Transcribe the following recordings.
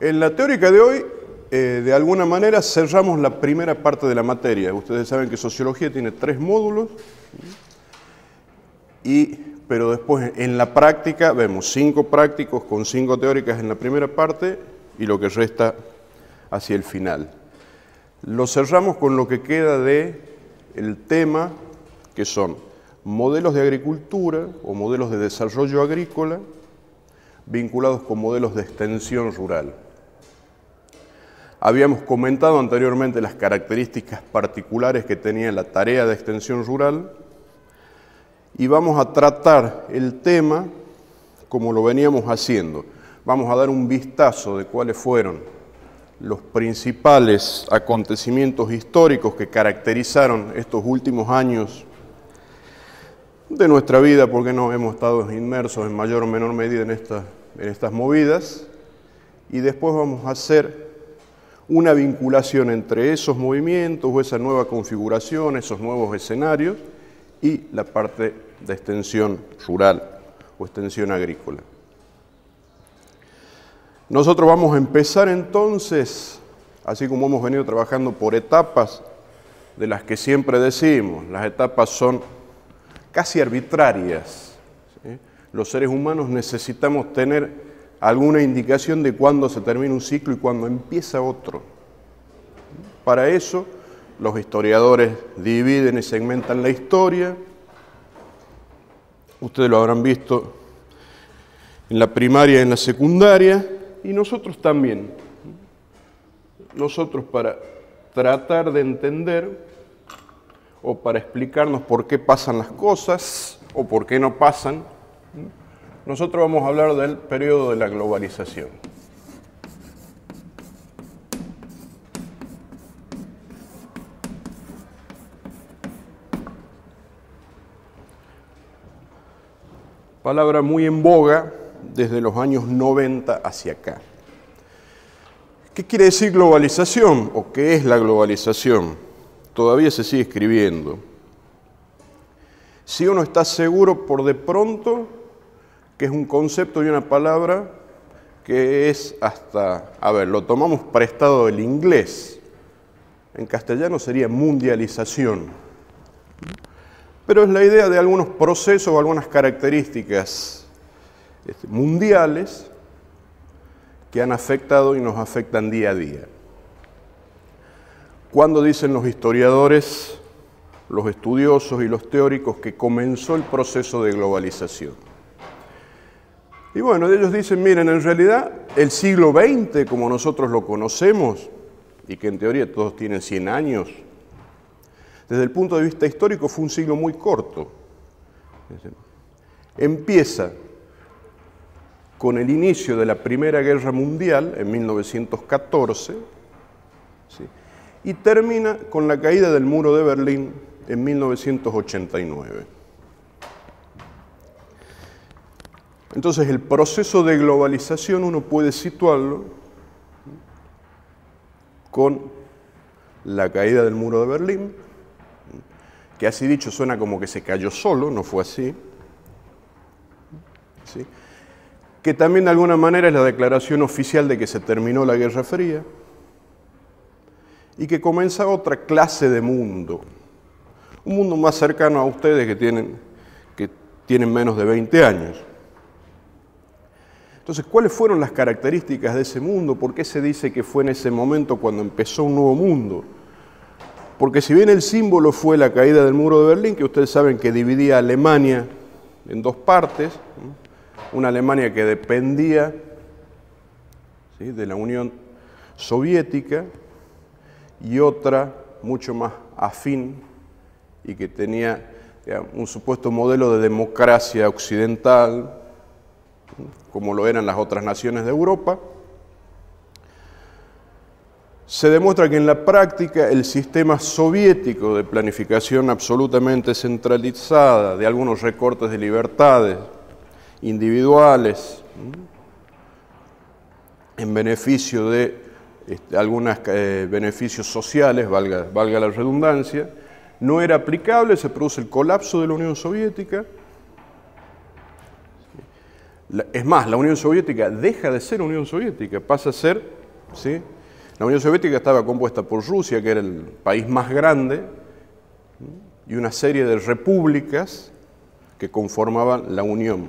En la teórica de hoy, de alguna manera, cerramos la primera parte de la materia. Ustedes saben que Sociología tiene 3 módulos, pero después en la práctica vemos 5 prácticos con 5 teóricas en la primera parte y lo que resta hacia el final. Lo cerramos con lo que queda del tema, que son modelos de agricultura o modelos de desarrollo agrícola vinculados con modelos de extensión rural. Habíamos comentado anteriormente las características particulares que tenía la tarea de extensión rural y vamos a tratar el tema como lo veníamos haciendo. Vamos a dar un vistazo de cuáles fueron los principales acontecimientos históricos que caracterizaron estos últimos años de nuestra vida, porque no hemos estado inmersos en mayor o menor medida en estas movidas, y después vamos a hacer una vinculación entre esos movimientos o esa nueva configuración, esos nuevos escenarios y la parte de extensión rural o extensión agrícola. Nosotros vamos a empezar entonces, así como hemos venido trabajando por etapas, de las que siempre decimos, las etapas son casi arbitrarias, ¿sí? Los seres humanos necesitamos tener alguna indicación de cuándo se termina un ciclo y cuándo empieza otro. Para eso, los historiadores dividen y segmentan la historia. Ustedes lo habrán visto en la primaria y en la secundaria, y nosotros también. Nosotros, para tratar de entender o para explicarnos por qué pasan las cosas o por qué no pasan, nosotros vamos a hablar del periodo de la globalización. Palabra muy en boga desde los años 90 hacia acá. ¿Qué quiere decir globalización o qué es la globalización? Todavía se sigue escribiendo. Si uno está seguro por de pronto que es un concepto y una palabra que es hasta, lo tomamos prestado del inglés. En castellano sería mundialización. Pero es la idea de algunos procesos o algunas características mundiales que han afectado y nos afectan día a día. ¿Cuándo dicen los historiadores, los estudiosos y los teóricos que comenzó el proceso de globalización? Y bueno, ellos dicen, miren, en realidad el siglo XX, como nosotros lo conocemos, y que en teoría todos tienen 100 años, desde el punto de vista histórico fue un siglo muy corto. Empieza con el inicio de la Primera Guerra Mundial en 1914, ¿sí? Y termina con la caída del muro de Berlín en 1989. Entonces, el proceso de globalización uno puede situarlo con la caída del muro de Berlín, que así dicho suena como que se cayó solo, no fue así, ¿sí? Que también de alguna manera es la declaración oficial de que se terminó la Guerra Fría y que comienza otra clase de mundo, un mundo más cercano a ustedes que tienen menos de 20 años. Entonces, ¿cuáles fueron las características de ese mundo? ¿Por qué se dice que fue en ese momento cuando empezó un nuevo mundo? Porque si bien el símbolo fue la caída del muro de Berlín, que ustedes saben que dividía a Alemania en 2 partes, una Alemania que dependía, ¿sí?, de la Unión Soviética y otra mucho más afín y que tenía, digamos, un supuesto modelo de democracia occidental, como lo eran las otras naciones de Europa. Se demuestra que en la práctica el sistema soviético de planificación absolutamente centralizada, de algunos recortes de libertades individuales, en beneficio de algunos beneficios sociales, valga la redundancia, no era aplicable, se produce el colapso de la Unión Soviética. Es más, la Unión Soviética deja de ser Unión Soviética, pasa a ser, ¿sí? La Unión Soviética estaba compuesta por Rusia, que era el país más grande, y una serie de repúblicas que conformaban la Unión.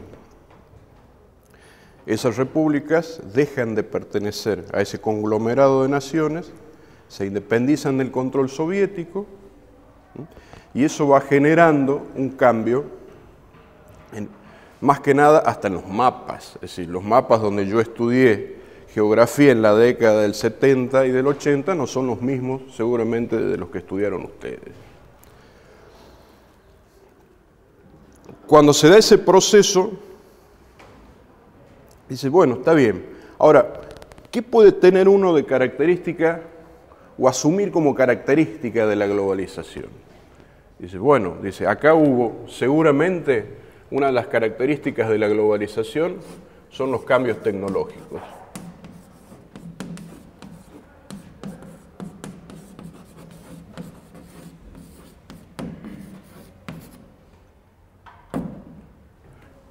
Esas repúblicas dejan de pertenecer a ese conglomerado de naciones, se independizan del control soviético, y eso va generando un cambio, más que nada hasta en los mapas. Es decir, los mapas donde yo estudié geografía en la década del 70 y del 80 no son los mismos seguramente de los que estudiaron ustedes. Cuando se da ese proceso, dice, bueno, está bien. Ahora, ¿qué puede tener uno de característica o asumir como característica de la globalización? Dice, bueno, acá hubo seguramente una de las características de la globalización son los cambios tecnológicos.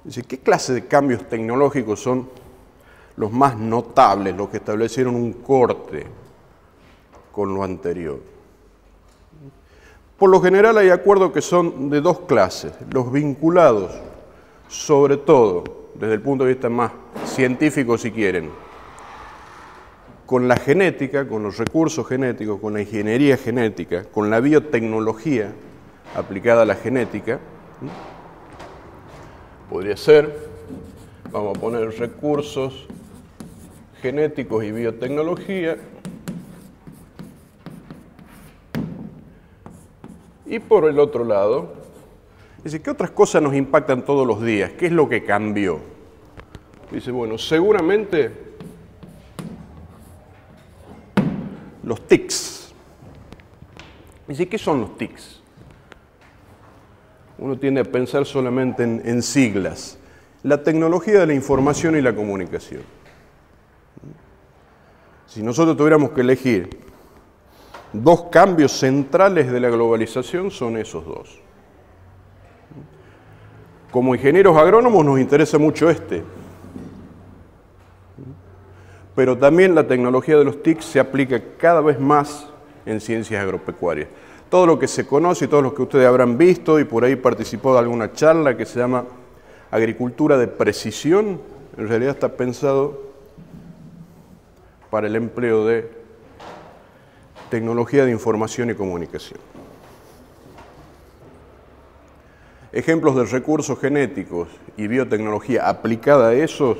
Dice, ¿qué clase de cambios tecnológicos son los más notables, los que establecieron un corte con lo anterior? Por lo general hay acuerdos que son de dos clases, los vinculados, sobre todo, desde el punto de vista más científico si quieren, con la genética, con los recursos genéticos, con la ingeniería genética, con la biotecnología aplicada a la genética. Podría ser, vamos a poner recursos genéticos y biotecnología. Y por el otro lado, dice, ¿qué otras cosas nos impactan todos los días? ¿Qué es lo que cambió? Dice, bueno, seguramente los TICs. Dice, ¿qué son los TICs? Uno tiende a pensar solamente en siglas. La tecnología de la información y la comunicación. Si nosotros tuviéramos que elegir dos cambios centrales de la globalización, son esos dos. Como ingenieros agrónomos nos interesa mucho este. Pero también la tecnología de los TIC se aplica cada vez más en ciencias agropecuarias. Todo lo que se conoce y todo lo que ustedes habrán visto y por ahí participó de alguna charla que se llama agricultura de precisión, en realidad está pensado para el empleo de tecnología de información y comunicación. Ejemplos de recursos genéticos y biotecnología aplicada a esos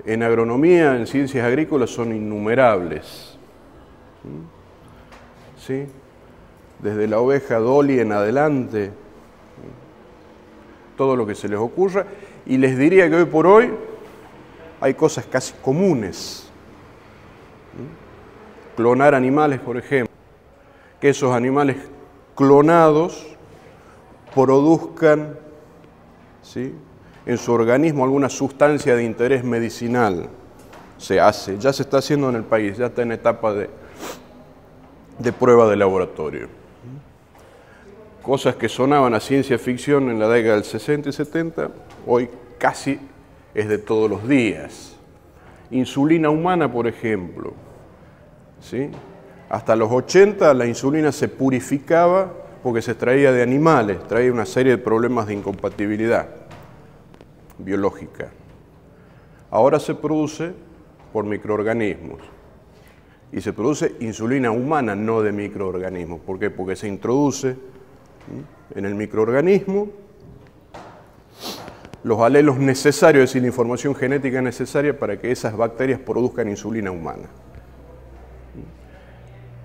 en agronomía, en ciencias agrícolas, son innumerables. ¿Sí? Desde la oveja Dolly en adelante, todo lo que se les ocurra. Y les diría que hoy por hoy hay cosas casi comunes. Clonar animales, por ejemplo, que esos animales clonados produzcan, ¿sí?, en su organismo alguna sustancia de interés medicinal. Se hace, ya se está haciendo en el país, ya está en etapa de prueba de laboratorio. Cosas que sonaban a ciencia ficción en la década del 60 y 70, hoy casi es de todos los días. Insulina humana, por ejemplo. ¿Sí? Hasta los 80 la insulina se purificaba porque se extraía de animales, traía una serie de problemas de incompatibilidad biológica. Ahora se produce por microorganismos y se produce insulina humana, no de microorganismos. ¿Por qué? Porque se introduce en el microorganismo los alelos necesarios, es decir, la información genética necesaria para que esas bacterias produzcan insulina humana.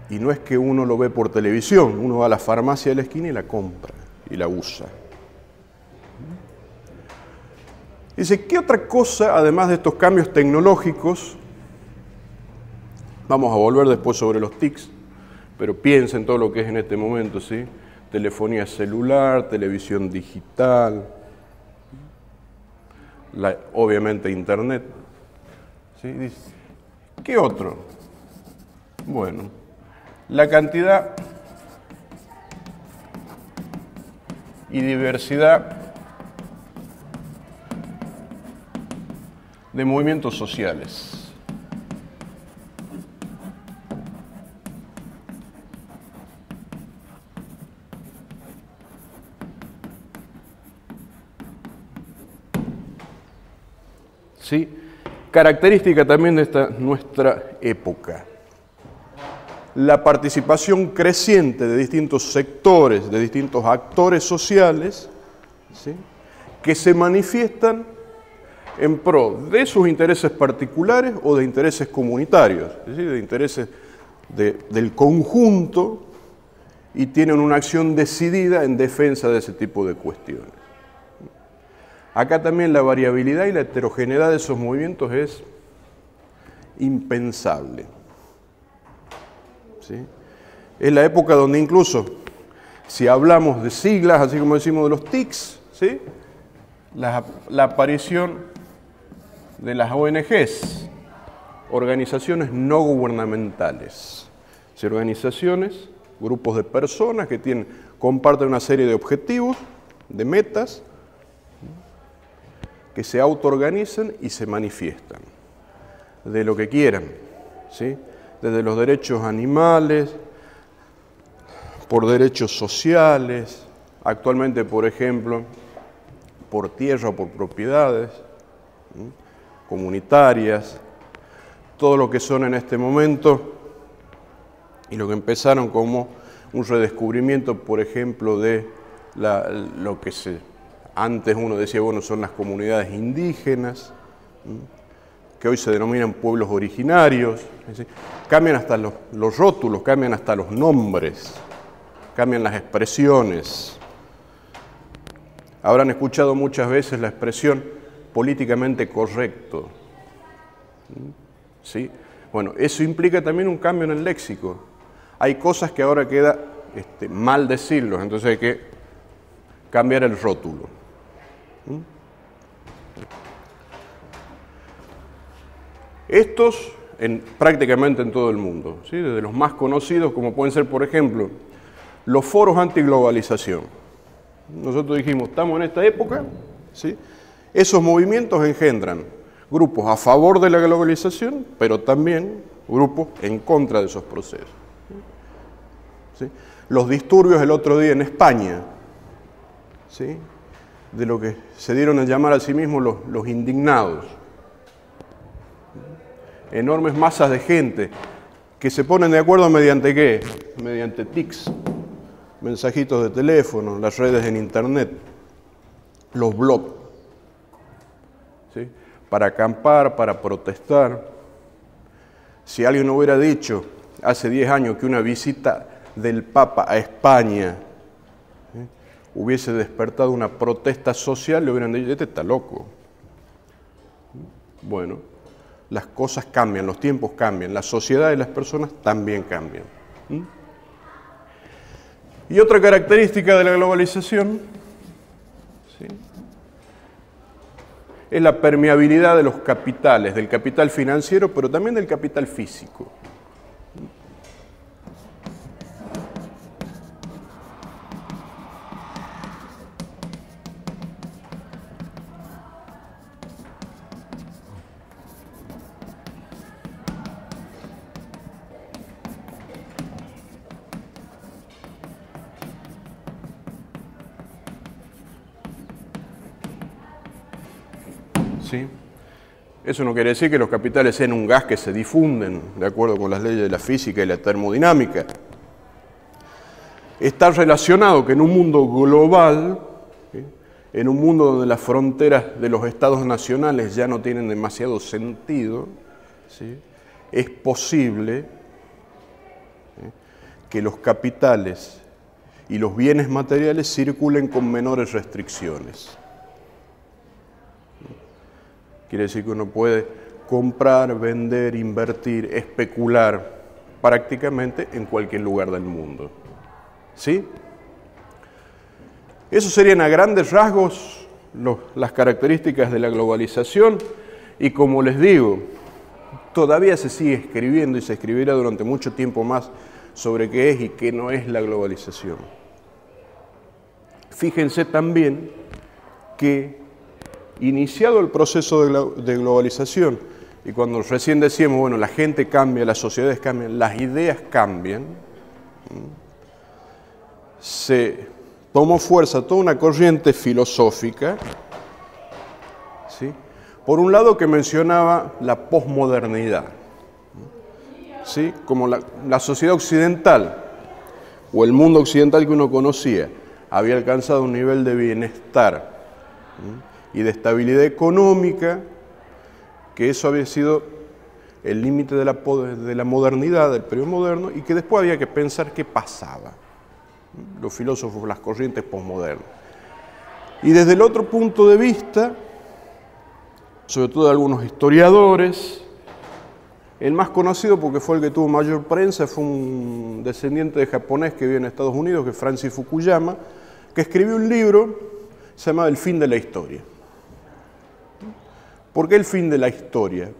Y no es que uno lo ve por televisión, uno va a la farmacia de la esquina y la compra y la usa. Dice, ¿qué otra cosa, además de estos cambios tecnológicos? Vamos a volver después sobre los TICs, pero piensen todo lo que es en este momento, ¿sí? Telefonía celular, televisión digital, obviamente Internet. ¿Sí? Dice, ¿qué otro? Bueno, la cantidad y diversidad de movimientos sociales. ¿Sí? Característica también de esta nuestra época. La participación creciente de distintos sectores, de distintos actores sociales, ¿sí?, que se manifiestan en pro de sus intereses particulares o de intereses comunitarios, es decir, de intereses del conjunto, y tienen una acción decidida en defensa de ese tipo de cuestiones. Acá también la variabilidad y la heterogeneidad de esos movimientos es impensable. ¿Sí? Es la época donde incluso, si hablamos de siglas, así como decimos de los TICs, ¿sí?, la aparición de las ONGs, organizaciones no gubernamentales, ¿sí?, organizaciones, grupos de personas que comparten una serie de objetivos, de metas, que se autoorganizan y se manifiestan de lo que quieran, ¿sí?, desde los derechos animales, por derechos sociales, actualmente, por ejemplo, por tierra o por propiedades, ¿sí?, comunitarias, todo lo que son en este momento y lo que empezaron como un redescubrimiento, por ejemplo, de lo que antes uno decía, bueno, son las comunidades indígenas, ¿sí?, que hoy se denominan pueblos originarios, ¿sí?, cambian hasta los rótulos, cambian hasta los nombres, cambian las expresiones. Habrán escuchado muchas veces la expresión políticamente correcto, ¿sí? Bueno, eso implica también un cambio en el léxico. Hay cosas que ahora queda mal decirlos, entonces hay que cambiar el rótulo. Estos prácticamente en todo el mundo, ¿sí?, desde los más conocidos, como pueden ser, por ejemplo, los foros antiglobalización. Nosotros dijimos, estamos en esta época, ¿sí?, esos movimientos engendran grupos a favor de la globalización, pero también grupos en contra de esos procesos. ¿Sí? Los disturbios el otro día en España, ¿sí?, de lo que se dieron a llamar a sí mismos los indignados. Enormes masas de gente que se ponen de acuerdo mediante ¿qué? Mediante TICs, mensajitos de teléfono, las redes en internet, los blogs, ¿sí?, para acampar, para protestar. Si alguien hubiera dicho hace 10 años que una visita del Papa a España, ¿sí?, hubiese despertado una protesta social, le hubieran dicho, este está loco. Bueno, las cosas cambian, los tiempos cambian, la sociedad y las personas también cambian. Y otra característica de la globalización, ¿sí?, es la permeabilidad de los capitales, del capital financiero, pero también del capital físico. ¿Sí? Eso no quiere decir que los capitales sean un gas que se difunden de acuerdo con las leyes de la física y la termodinámica. Está relacionado que en un mundo global, ¿sí?, en un mundo donde las fronteras de los estados nacionales ya no tienen demasiado sentido, ¿sí?, es posible, ¿sí?, que los capitales y los bienes materiales circulen con menores restricciones. Quiere decir que uno puede comprar, vender, invertir, especular prácticamente en cualquier lugar del mundo. ¿Sí? Esos serían a grandes rasgos las características de la globalización y, como les digo, todavía se sigue escribiendo y se escribirá durante mucho tiempo más sobre qué es y qué no es la globalización. Fíjense también que iniciado el proceso de globalización, y cuando recién decíamos, bueno, la gente cambia, las sociedades cambian, las ideas cambian, se tomó fuerza toda una corriente filosófica, ¿sí? Por un lado, que mencionaba la posmodernidad, ¿sí? Como la sociedad occidental o el mundo occidental que uno conocía había alcanzado un nivel de bienestar y de estabilidad económica, que eso había sido el límite de la modernidad, del periodo moderno, y que después había que pensar qué pasaba. Los filósofos, las corrientes posmodernas. Y desde el otro punto de vista, sobre todo de algunos historiadores, el más conocido, porque fue el que tuvo mayor prensa, fue un descendiente de japonés que vive en Estados Unidos, que es Francis Fukuyama, que escribió un libro, se llama El fin de la historia. ¿Por qué el fin de la historia?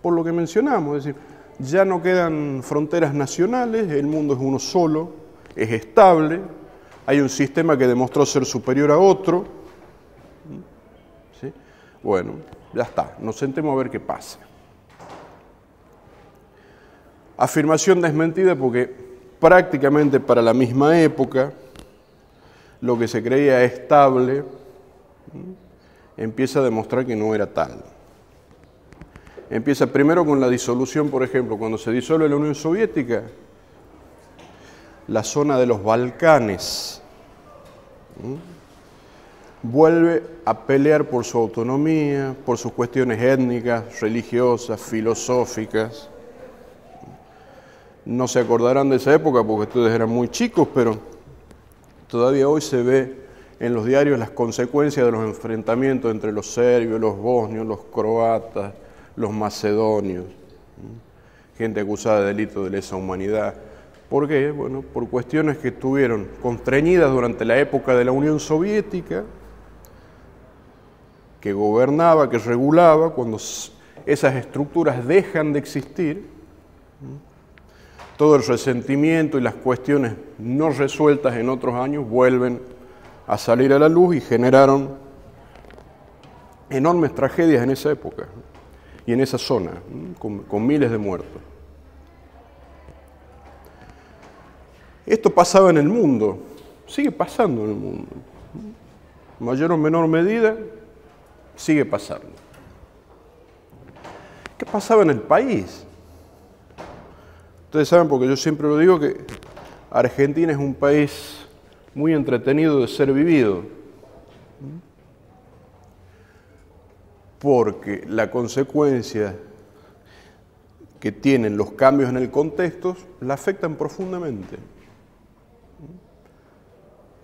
Por lo que mencionamos, es decir, ya no quedan fronteras nacionales, el mundo es uno solo, es estable, hay un sistema que demostró ser superior a otro. ¿Sí? Bueno, ya está, nos sentemos a ver qué pasa. Afirmación desmentida porque prácticamente para la misma época lo que se creía estable empieza a demostrar que no era tal. Empieza primero con la disolución, por ejemplo, cuando se disuelve la Unión Soviética, la zona de los Balcanes vuelve a pelear por su autonomía, por sus cuestiones étnicas, religiosas, filosóficas. No se acordarán de esa época porque ustedes eran muy chicos, pero todavía hoy se ve en los diarios las consecuencias de los enfrentamientos entre los serbios, los bosnios, los croatas, los macedonios, gente acusada de delitos de lesa humanidad. ¿Por qué? Bueno, por cuestiones que estuvieron constreñidas durante la época de la Unión Soviética, que gobernaba, que regulaba. Cuando esas estructuras dejan de existir, todo el resentimiento y las cuestiones no resueltas en otros años vuelven a salir a la luz y generaron enormes tragedias en esa época y en esa zona, con miles de muertos. Esto pasaba en el mundo, sigue pasando en el mundo. En mayor o menor medida, sigue pasando. ¿Qué pasaba en el país? Ustedes saben, porque yo siempre lo digo, que Argentina es un país muy entretenido de ser vivido, porque la consecuencia que tienen los cambios en el contexto la afectan profundamente.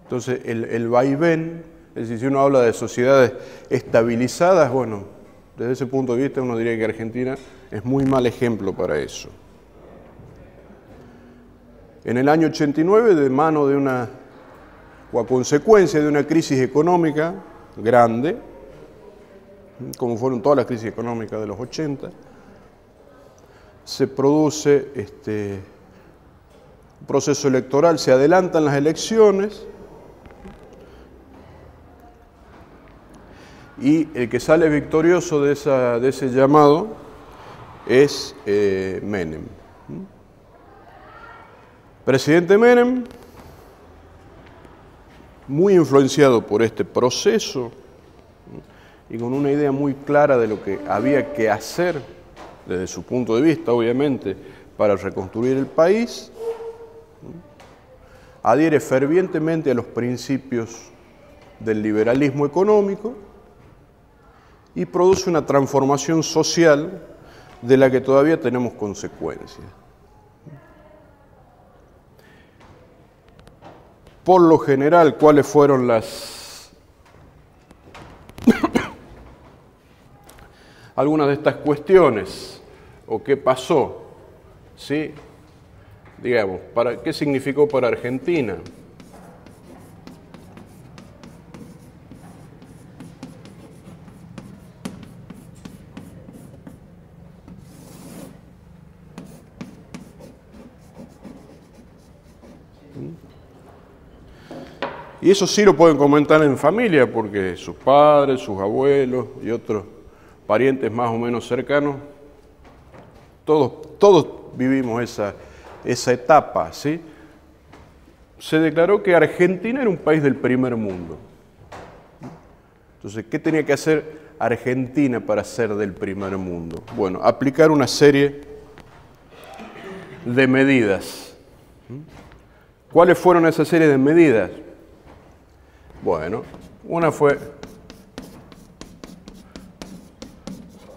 Entonces, el vaivén, es decir, si uno habla de sociedades estabilizadas, bueno, desde ese punto de vista uno diría que Argentina es muy mal ejemplo para eso. En el año 89, de mano de o a consecuencia de una crisis económica grande, como fueron todas las crisis económicas de los 80, se produce un proceso electoral, se adelantan las elecciones y el que sale victorioso de ese llamado es Menem. Presidente Menem, muy influenciado por este proceso y con una idea muy clara de lo que había que hacer, desde su punto de vista, obviamente, para reconstruir el país, adhiere fervientemente a los principios del liberalismo económico y produce una transformación social de la que todavía tenemos consecuencias. Por lo general, ¿cuáles fueron algunas de estas cuestiones? ¿O qué pasó? ¿Sí? Digamos, ¿qué significó para Argentina? Y eso sí lo pueden comentar en familia, porque sus padres, sus abuelos y otros parientes más o menos cercanos, todos vivimos esa etapa, ¿sí? Se declaró que Argentina era un país del primer mundo. Entonces, ¿qué tenía que hacer Argentina para ser del primer mundo? Bueno, aplicar una serie de medidas. ¿Cuáles fueron esas series de medidas? Bueno, una fue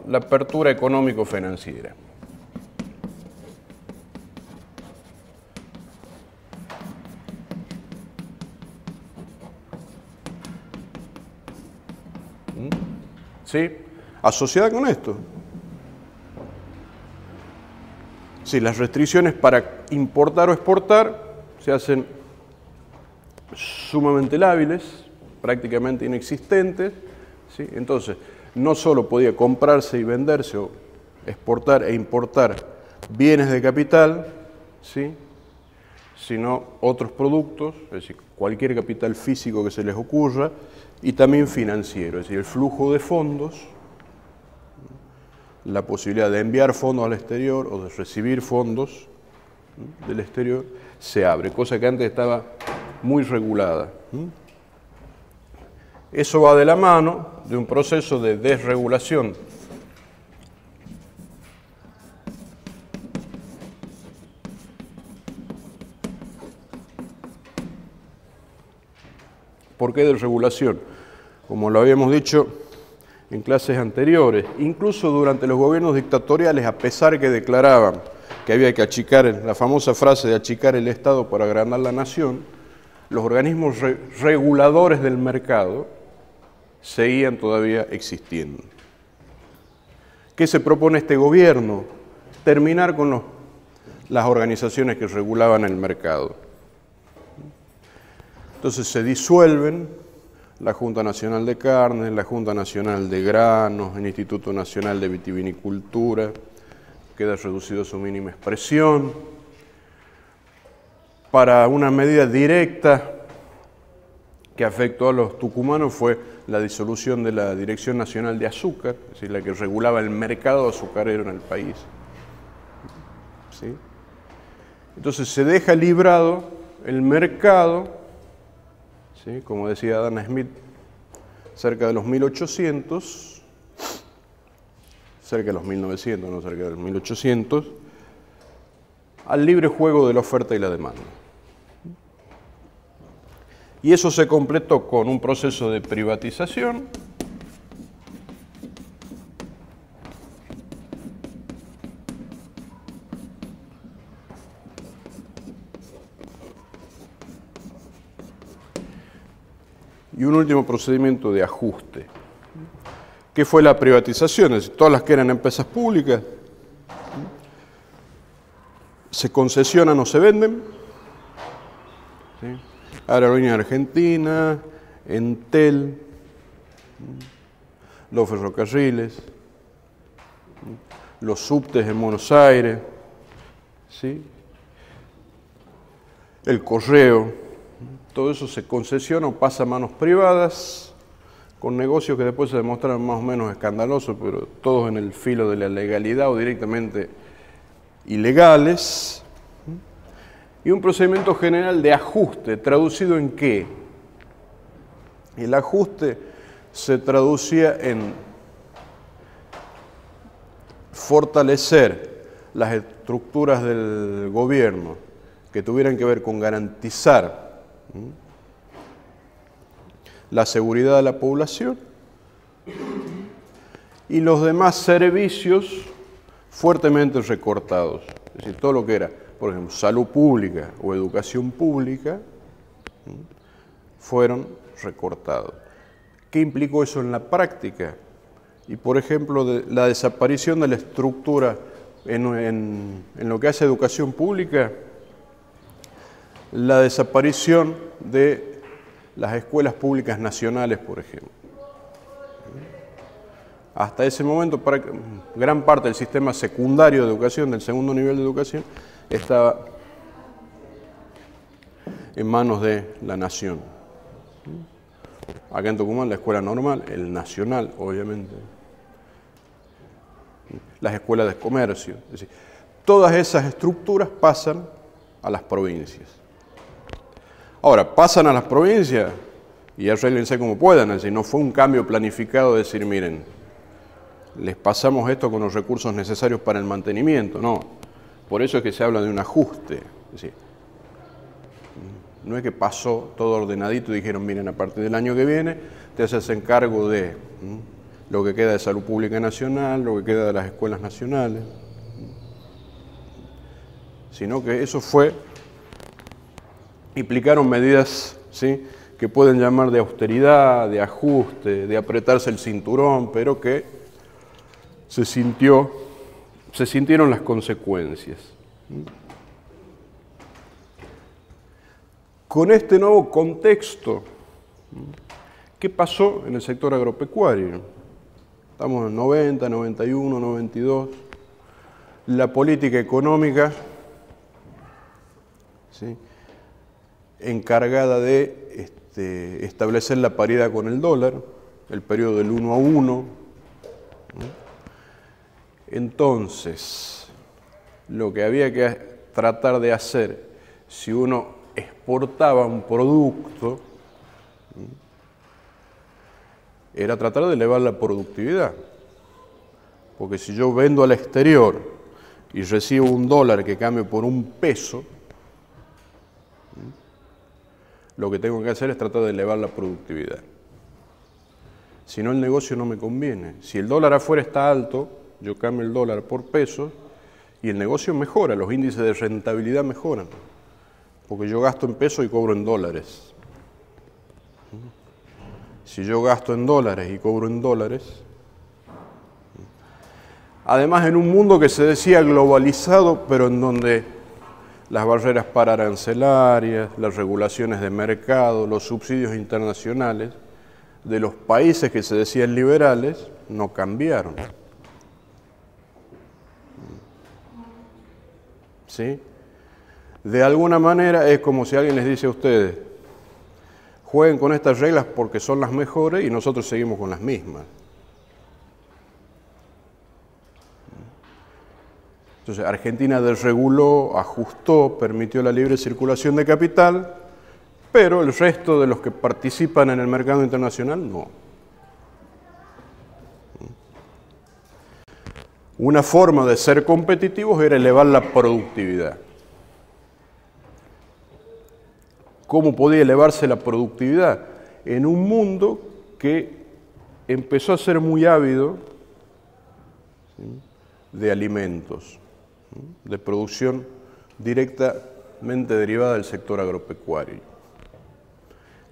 la apertura económico-financiera. ¿Sí? Asociada con esto. Sí, las restricciones para importar o exportar se hacen sumamente lábiles, prácticamente inexistentes, ¿sí? Entonces, no solo podía comprarse y venderse o exportar e importar bienes de capital, ¿sí? Sino otros productos, es decir, cualquier capital físico que se les ocurra, y también financiero, es decir, el flujo de fondos, la posibilidad de enviar fondos al exterior o de recibir fondos del exterior, se abre, cosa que antes estaba muy regulada. Eso va de la mano de un proceso de desregulación ¿Por qué desregulación? Como lo habíamos dicho en clases anteriores, incluso durante los gobiernos dictatoriales, a pesar que declaraban que había que achicar, la famosa frase de achicar el Estado para agrandar la nación, los organismos reguladores del mercado seguían todavía existiendo. ¿Qué se propone este gobierno? Terminar con las organizaciones que regulaban el mercado. Entonces se disuelven la Junta Nacional de Carnes, la Junta Nacional de Granos, el Instituto Nacional de Vitivinicultura, queda reducido a su mínima expresión. Para una medida directa que afectó a los tucumanos fue la disolución de la Dirección Nacional de Azúcar, es decir, la que regulaba el mercado azucarero en el país. ¿Sí? Entonces se deja librado el mercado, ¿sí? Como decía Adam Smith, cerca de los 1800, cerca de los 1900, no cerca de los 1800, al libre juego de la oferta y la demanda. Y eso se completó con un proceso de privatización y un último procedimiento de ajuste. ¿Qué fue la privatización? Es decir, todas las que eran empresas públicas se concesionan o se venden. ¿Sí? Aerolíneas Argentina, Entel, los ferrocarriles, los subtes en Buenos Aires, ¿sí? El correo, todo eso se concesiona o pasa a manos privadas, con negocios que después se demostraron más o menos escandalosos, pero todos en el filo de la legalidad o directamente ilegales. Y un procedimiento general de ajuste, ¿traducido en qué? El ajuste se traducía en fortalecer las estructuras del gobierno que tuvieran que ver con garantizar la seguridad de la población y los demás servicios fuertemente recortados. Es decir, todo lo que era, por ejemplo, salud pública o educación pública, fueron recortados. ¿Qué implicó eso en la práctica? Y, por ejemplo, la desaparición de la estructura en lo que hace educación pública, la desaparición de las escuelas públicas nacionales, por ejemplo. Hasta ese momento, gran parte del sistema secundario de educación, del segundo nivel de educación, estaba en manos de la nación. Acá en Tucumán la escuela normal, el nacional, obviamente, las escuelas de comercio. Es decir, todas esas estructuras pasan a las provincias. Ahora, pasan a las provincias y arréglense como puedan, es decir, no fue un cambio planificado de decir, miren, les pasamos esto con los recursos necesarios para el mantenimiento, no. Por eso es que se habla de un ajuste. Es decir, no es que pasó todo ordenadito y dijeron, miren, a partir del año que viene te haces encargo de lo que queda de salud pública nacional, lo que queda de las escuelas nacionales, sino que eso fue, implicaron medidas, ¿sí?, que pueden llamar de austeridad, de ajuste, de apretarse el cinturón, pero que se sintieron las consecuencias. Con este nuevo contexto, ¿qué pasó en el sector agropecuario? Estamos en 90, 91, 92. La política económica, ¿sí?, encargada de establecer la paridad con el dólar, el periodo del 1 a 1. Entonces, lo que había que tratar de hacer, si uno exportaba un producto, era tratar de elevar la productividad. Porque si yo vendo al exterior y recibo un dólar que cambie por un peso, lo que tengo que hacer es tratar de elevar la productividad. Si no, el negocio no me conviene. Si el dólar afuera está alto, yo cambio el dólar por pesos y el negocio mejora, los índices de rentabilidad mejoran. Porque yo gasto en pesos y cobro en dólares. Si yo gasto en dólares y cobro en dólares, además en un mundo que se decía globalizado, pero en donde las barreras pararancelarias, las regulaciones de mercado, los subsidios internacionales de los países que se decían liberales no cambiaron. ¿Sí? De alguna manera es como si alguien les dice a ustedes, jueguen con estas reglas porque son las mejores y nosotros seguimos con las mismas. Entonces, Argentina desreguló, ajustó, permitió la libre circulación de capital, pero el resto de los que participan en el mercado internacional no. Una forma de ser competitivos era elevar la productividad. ¿Cómo podía elevarse la productividad? En un mundo que empezó a ser muy ávido, ¿sí?, de alimentos, ¿sí?, de producción directamente derivada del sector agropecuario.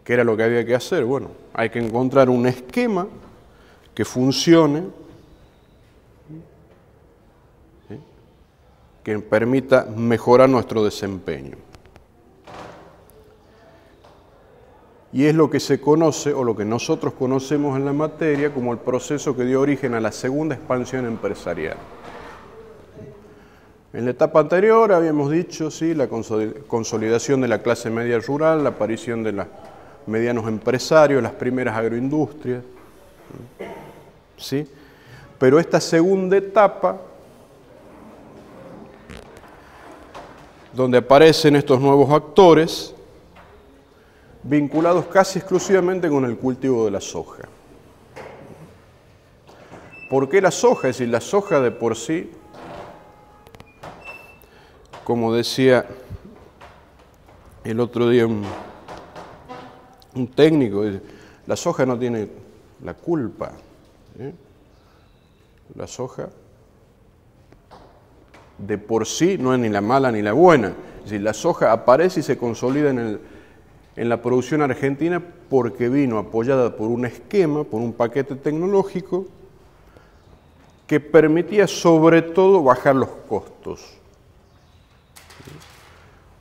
¿Qué era lo que había que hacer? Bueno, hay que encontrar un esquema que funcione, ¿sí?, que permita mejorar nuestro desempeño. Y es lo que se conoce, o lo que nosotros conocemos en la materia, como el proceso que dio origen a la segunda expansión empresarial. En la etapa anterior habíamos dicho, sí, la consolidación de la clase media rural, la aparición de los medianos empresarios, las primeras agroindustrias, ¿sí? Pero esta segunda etapa, donde aparecen estos nuevos actores, vinculados casi exclusivamente con el cultivo de la soja. ¿Por qué la soja? Es decir, la soja de por sí, como decía el otro día un técnico, la soja no tiene la culpa, ¿eh? La soja de por sí no es ni la mala ni la buena. Es decir, la soja aparece y se consolida en la producción argentina porque vino apoyada por un esquema, por un paquete tecnológico que permitía sobre todo bajar los costos.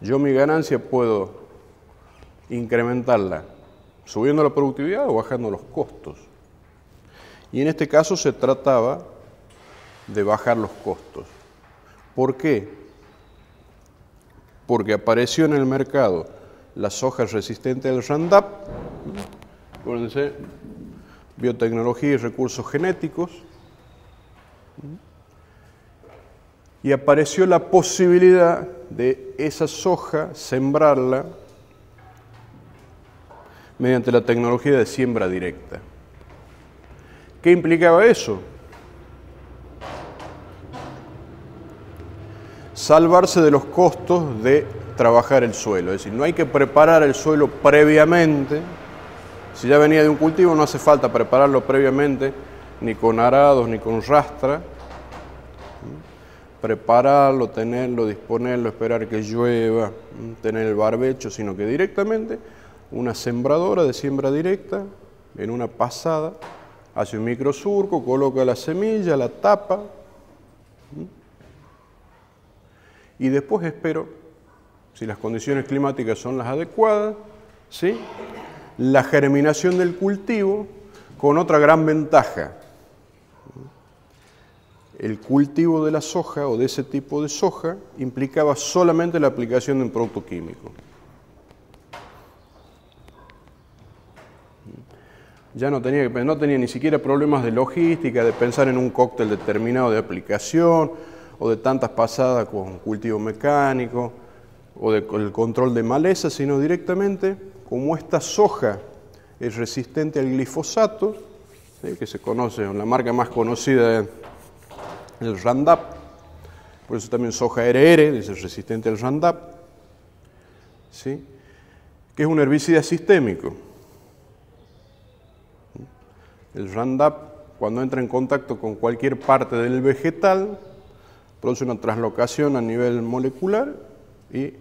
Yo mi ganancia puedo incrementarla subiendo la productividad o bajando los costos. Y en este caso se trataba de bajar los costos. ¿Por qué? Porque apareció en el mercado la soja resistente al Roundup, acuérdense, biotecnología y recursos genéticos, y apareció la posibilidad de esa soja sembrarla mediante la tecnología de siembra directa. ¿Qué implicaba eso? Salvarse de los costos de trabajar el suelo, es decir, no hay que preparar el suelo previamente. Si ya venía de un cultivo, no hace falta prepararlo previamente, ni con arados, ni con rastra. Prepararlo, tenerlo, disponerlo, esperar que llueva, tener el barbecho, sino que directamente una sembradora de siembra directa, en una pasada, hace un microsurco, coloca la semilla, la tapa, y después espero, si las condiciones climáticas son las adecuadas, ¿sí?, la germinación del cultivo, con otra gran ventaja. El cultivo de la soja o de ese tipo de soja implicaba solamente la aplicación de un producto químico. Ya no tenía ni siquiera problemas de logística, de pensar en un cóctel determinado de aplicación, o de tantas pasadas con cultivo mecánico, o el control de maleza, sino directamente, como esta soja es resistente al glifosato, ¿sí?, que se conoce, la marca más conocida el Roundup, por eso también soja RR, es resistente al Roundup, ¿sí?, que es un herbicida sistémico. El Roundup, cuando entra en contacto con cualquier parte del vegetal, produce una translocación a nivel molecular y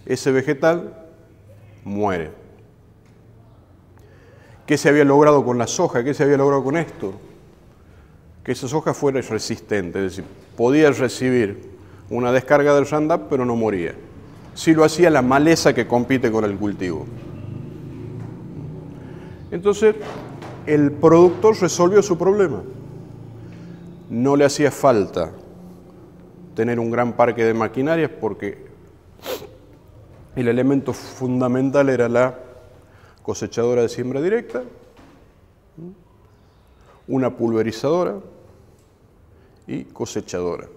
ese vegetal muere. ¿Qué se había logrado con la soja? ¿Qué se había logrado con esto? Que esa soja fuera resistente, es decir, podía recibir una descarga del Roundup, pero no moría. Sí lo hacía la maleza que compite con el cultivo. Entonces, el productor resolvió su problema. No le hacía falta tener un gran parque de maquinarias porque el elemento fundamental era la cosechadora de siembra directa, una pulverizadora y cosechadora.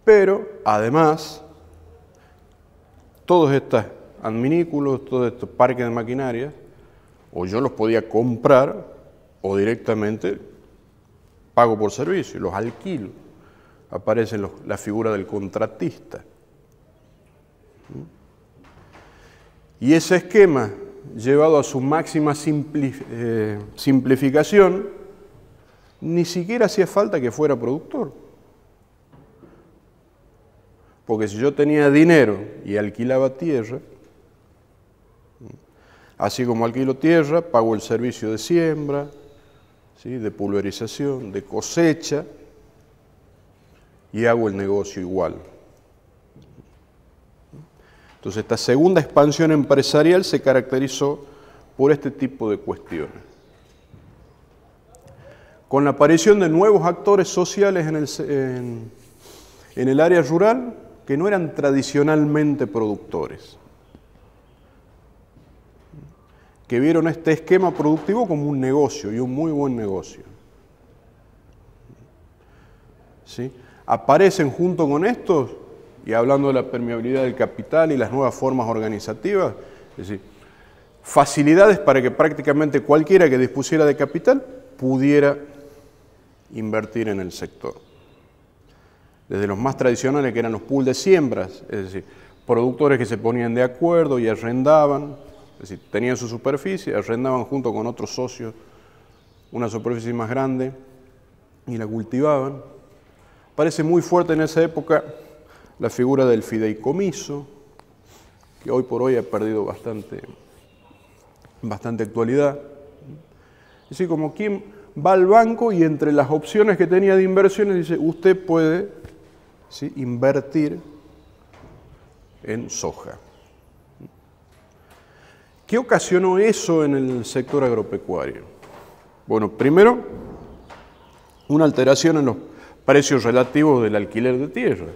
Pero, además, todos estos adminículos, todos estos parques de maquinarias, o yo los podía comprar o directamente pago por servicio, los alquilo. Aparece la figura del contratista. Y ese esquema, llevado a su máxima simplificación, ni siquiera hacía falta que fuera productor. Porque si yo tenía dinero y alquilaba tierra, así como alquilo tierra, pago el servicio de siembra, ¿sí?, de pulverización, de cosecha, y hago el negocio igual. Entonces, esta segunda expansión empresarial se caracterizó por este tipo de cuestiones. Con la aparición de nuevos actores sociales en el área rural que no eran tradicionalmente productores, que vieron este esquema productivo como un negocio y un muy buen negocio. ¿Sí? Aparecen junto con estos, y hablando de la permeabilidad del capital y las nuevas formas organizativas, es decir, facilidades para que prácticamente cualquiera que dispusiera de capital pudiera invertir en el sector. Desde los más tradicionales, que eran los pools de siembras, es decir, productores que se ponían de acuerdo y arrendaban, es decir, tenían su superficie, arrendaban junto con otros socios una superficie más grande y la cultivaban. Parece muy fuerte en esa época la figura del fideicomiso, que hoy por hoy ha perdido bastante actualidad. Es decir, como quien va al banco y entre las opciones que tenía de inversiones dice, usted puede, ¿sí?, invertir en soja. ¿Qué ocasionó eso en el sector agropecuario? Bueno, primero, una alteración en los precios relativos del alquiler de tierra.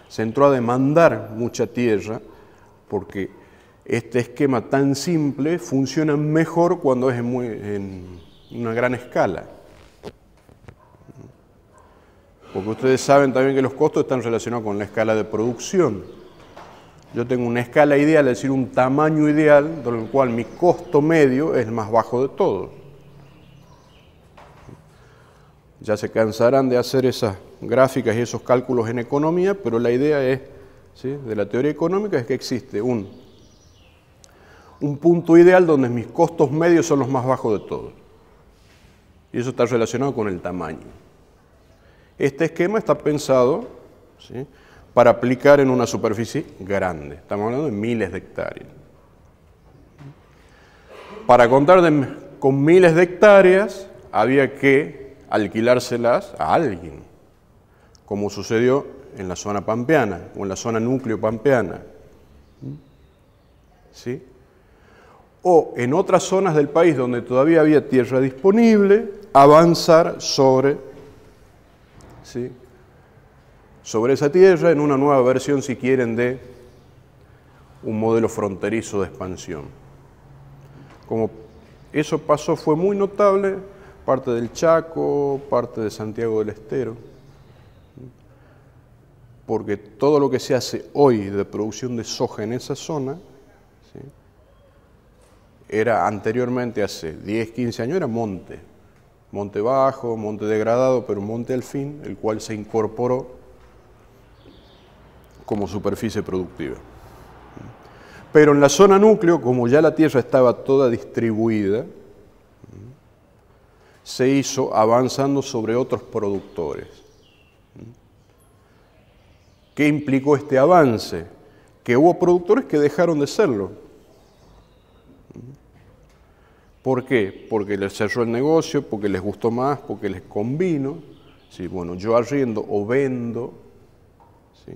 Se entró a demandar mucha tierra porque este esquema tan simple funciona mejor cuando es en una gran escala. Porque ustedes saben también que los costos están relacionados con la escala de producción. Yo tengo una escala ideal, es decir, un tamaño ideal, con el cual mi costo medio es el más bajo de todos. Ya se cansarán de hacer esas gráficas y esos cálculos en economía, pero la idea es, ¿sí?, de la teoría económica es que existe un punto ideal donde mis costos medios son los más bajos de todos. Y eso está relacionado con el tamaño. Este esquema está pensado, ¿sí?, para aplicar en una superficie grande. Estamos hablando de miles de hectáreas. Para contar con miles de hectáreas había que alquilárselas a alguien, como sucedió en la zona pampeana o en la zona núcleo pampeana. ¿Sí? O en otras zonas del país donde todavía había tierra disponible, avanzar sobre, ¿sí?, sobre esa tierra en una nueva versión, si quieren, de un modelo fronterizo de expansión. Como eso pasó, fue muy notable, parte del Chaco, parte de Santiago del Estero, porque todo lo que se hace hoy de producción de soja en esa zona, ¿sí?, era anteriormente, hace 10, 15 años, era monte bajo, monte degradado, pero monte al fin, el cual se incorporó como superficie productiva. Pero en la zona núcleo, como ya la tierra estaba toda distribuida, se hizo avanzando sobre otros productores. ¿Qué implicó este avance? Que hubo productores que dejaron de serlo. ¿Por qué? Porque les cerró el negocio, porque les gustó más, porque les convino. Sí, bueno, yo arriendo o vendo, ¿sí?,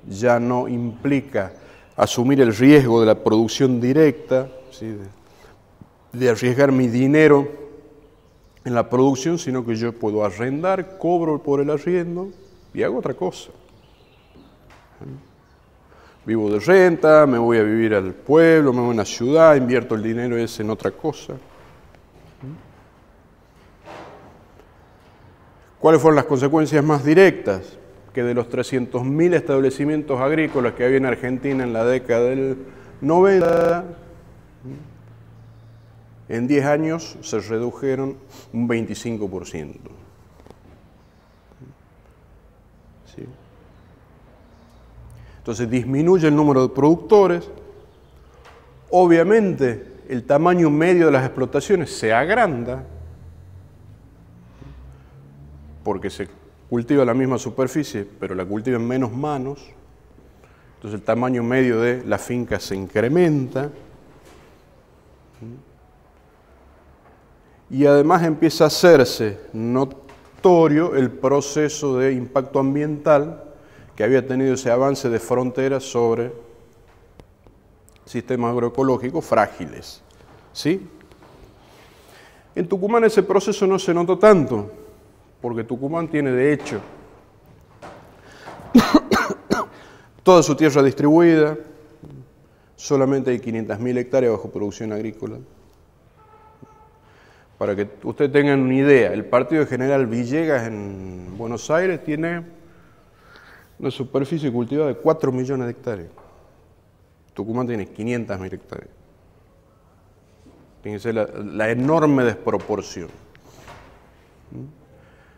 ya no implica asumir el riesgo de la producción directa, ¿sí?, de arriesgar mi dinero en la producción, sino que yo puedo arrendar, cobro por el arriendo y hago otra cosa. Vivo de renta, me voy a vivir al pueblo, me voy a una ciudad, invierto el dinero ese en otra cosa. ¿Cuáles fueron las consecuencias más directas? Que de los 300.000 establecimientos agrícolas que había en Argentina en la década del 90, en 10 años se redujeron un 25%. ¿Sí? Entonces disminuye el número de productores, obviamente el tamaño medio de las explotaciones se agranda, porque se cultiva la misma superficie, pero la cultiva en menos manos, entonces el tamaño medio de la finca se incrementa, y además empieza a hacerse notorio el proceso de impacto ambiental que había tenido ese avance de fronteras sobre sistemas agroecológicos frágiles. ¿Sí? En Tucumán ese proceso no se notó tanto, porque Tucumán tiene de hecho toda su tierra distribuida, solamente hay 500.000 hectáreas bajo producción agrícola. Para que ustedes tengan una idea, el partido de General Villegas en Buenos Aires tiene una superficie cultivada de 4 millones de hectáreas. Tucumán tiene 500.000 hectáreas. Fíjense la enorme desproporción.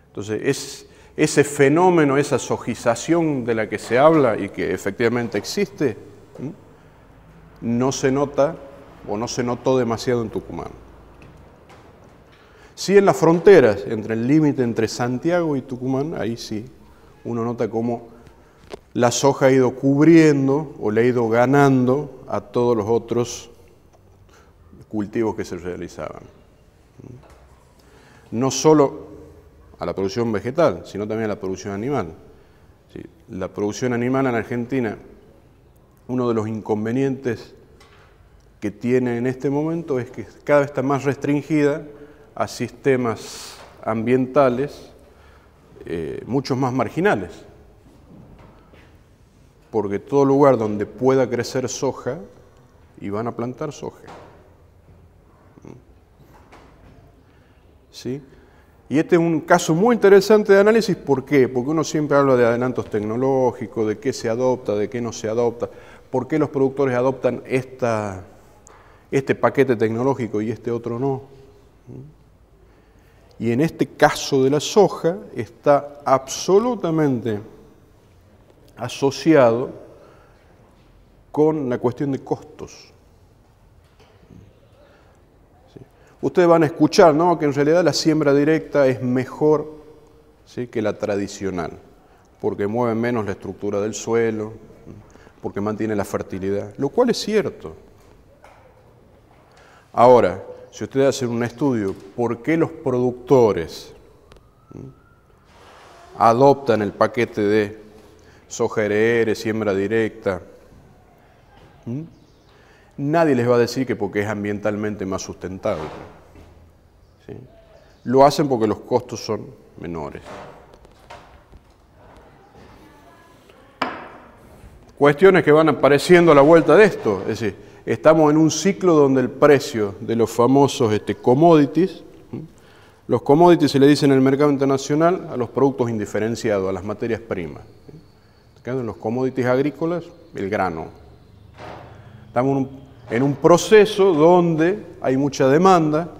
Entonces, ese fenómeno, esa sojización de la que se habla y que efectivamente existe, no se nota o no se notó demasiado en Tucumán. Sí, en las fronteras, entre el límite entre Santiago y Tucumán, ahí sí, uno nota cómo la soja ha ido cubriendo o le ha ido ganando a todos los otros cultivos que se realizaban. No solo a la producción vegetal, sino también a la producción animal. Sí, la producción animal en Argentina, uno de los inconvenientes que tiene en este momento es que cada vez está más restringida a sistemas ambientales mucho más marginales, porque todo lugar donde pueda crecer soja y van a plantar soja. ¿Sí? Y este es un caso muy interesante de análisis. ¿Por qué? Porque uno siempre habla de adelantos tecnológicos, de qué se adopta, de qué no se adopta, por qué los productores adoptan este paquete tecnológico y este otro no. Y en este caso de la soja está absolutamente asociado con la cuestión de costos. ¿Sí? Ustedes van a escuchar, ¿no?, que en realidad la siembra directa es mejor, ¿sí?, que la tradicional, porque mueve menos la estructura del suelo, porque mantiene la fertilidad, lo cual es cierto. Ahora, si ustedes hacen un estudio, ¿por qué los productores adoptan el paquete de soja RR, siembra directa? Nadie les va a decir que porque es ambientalmente más sustentable. ¿Sí? Lo hacen porque los costos son menores. Cuestiones que van apareciendo a la vuelta de esto, es decir, estamos en un ciclo donde el precio de los famosos commodities, los commodities se le dicen en el mercado internacional a los productos indiferenciados, a las materias primas. En los commodities agrícolas, el grano. Estamos en un proceso donde hay mucha demanda,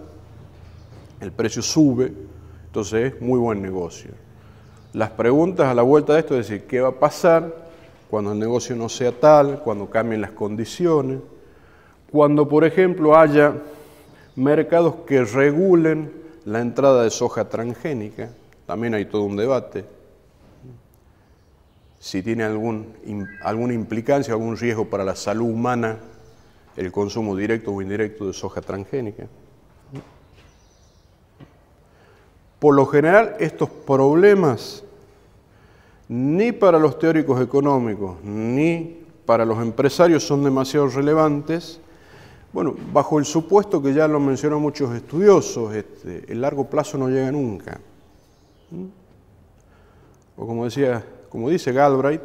el precio sube, entonces es muy buen negocio. Las preguntas a la vuelta de esto es decir, ¿qué va a pasar cuando el negocio no sea tal, cuando cambien las condiciones? Cuando, por ejemplo, haya mercados que regulen la entrada de soja transgénica, también hay todo un debate. Si tiene alguna implicancia, algún riesgo para la salud humana, el consumo directo o indirecto de soja transgénica. Por lo general, estos problemas, ni para los teóricos económicos, ni para los empresarios son demasiado relevantes. Bueno, bajo el supuesto que ya lo mencionan muchos estudiosos, el largo plazo no llega nunca. O como dice Galbraith,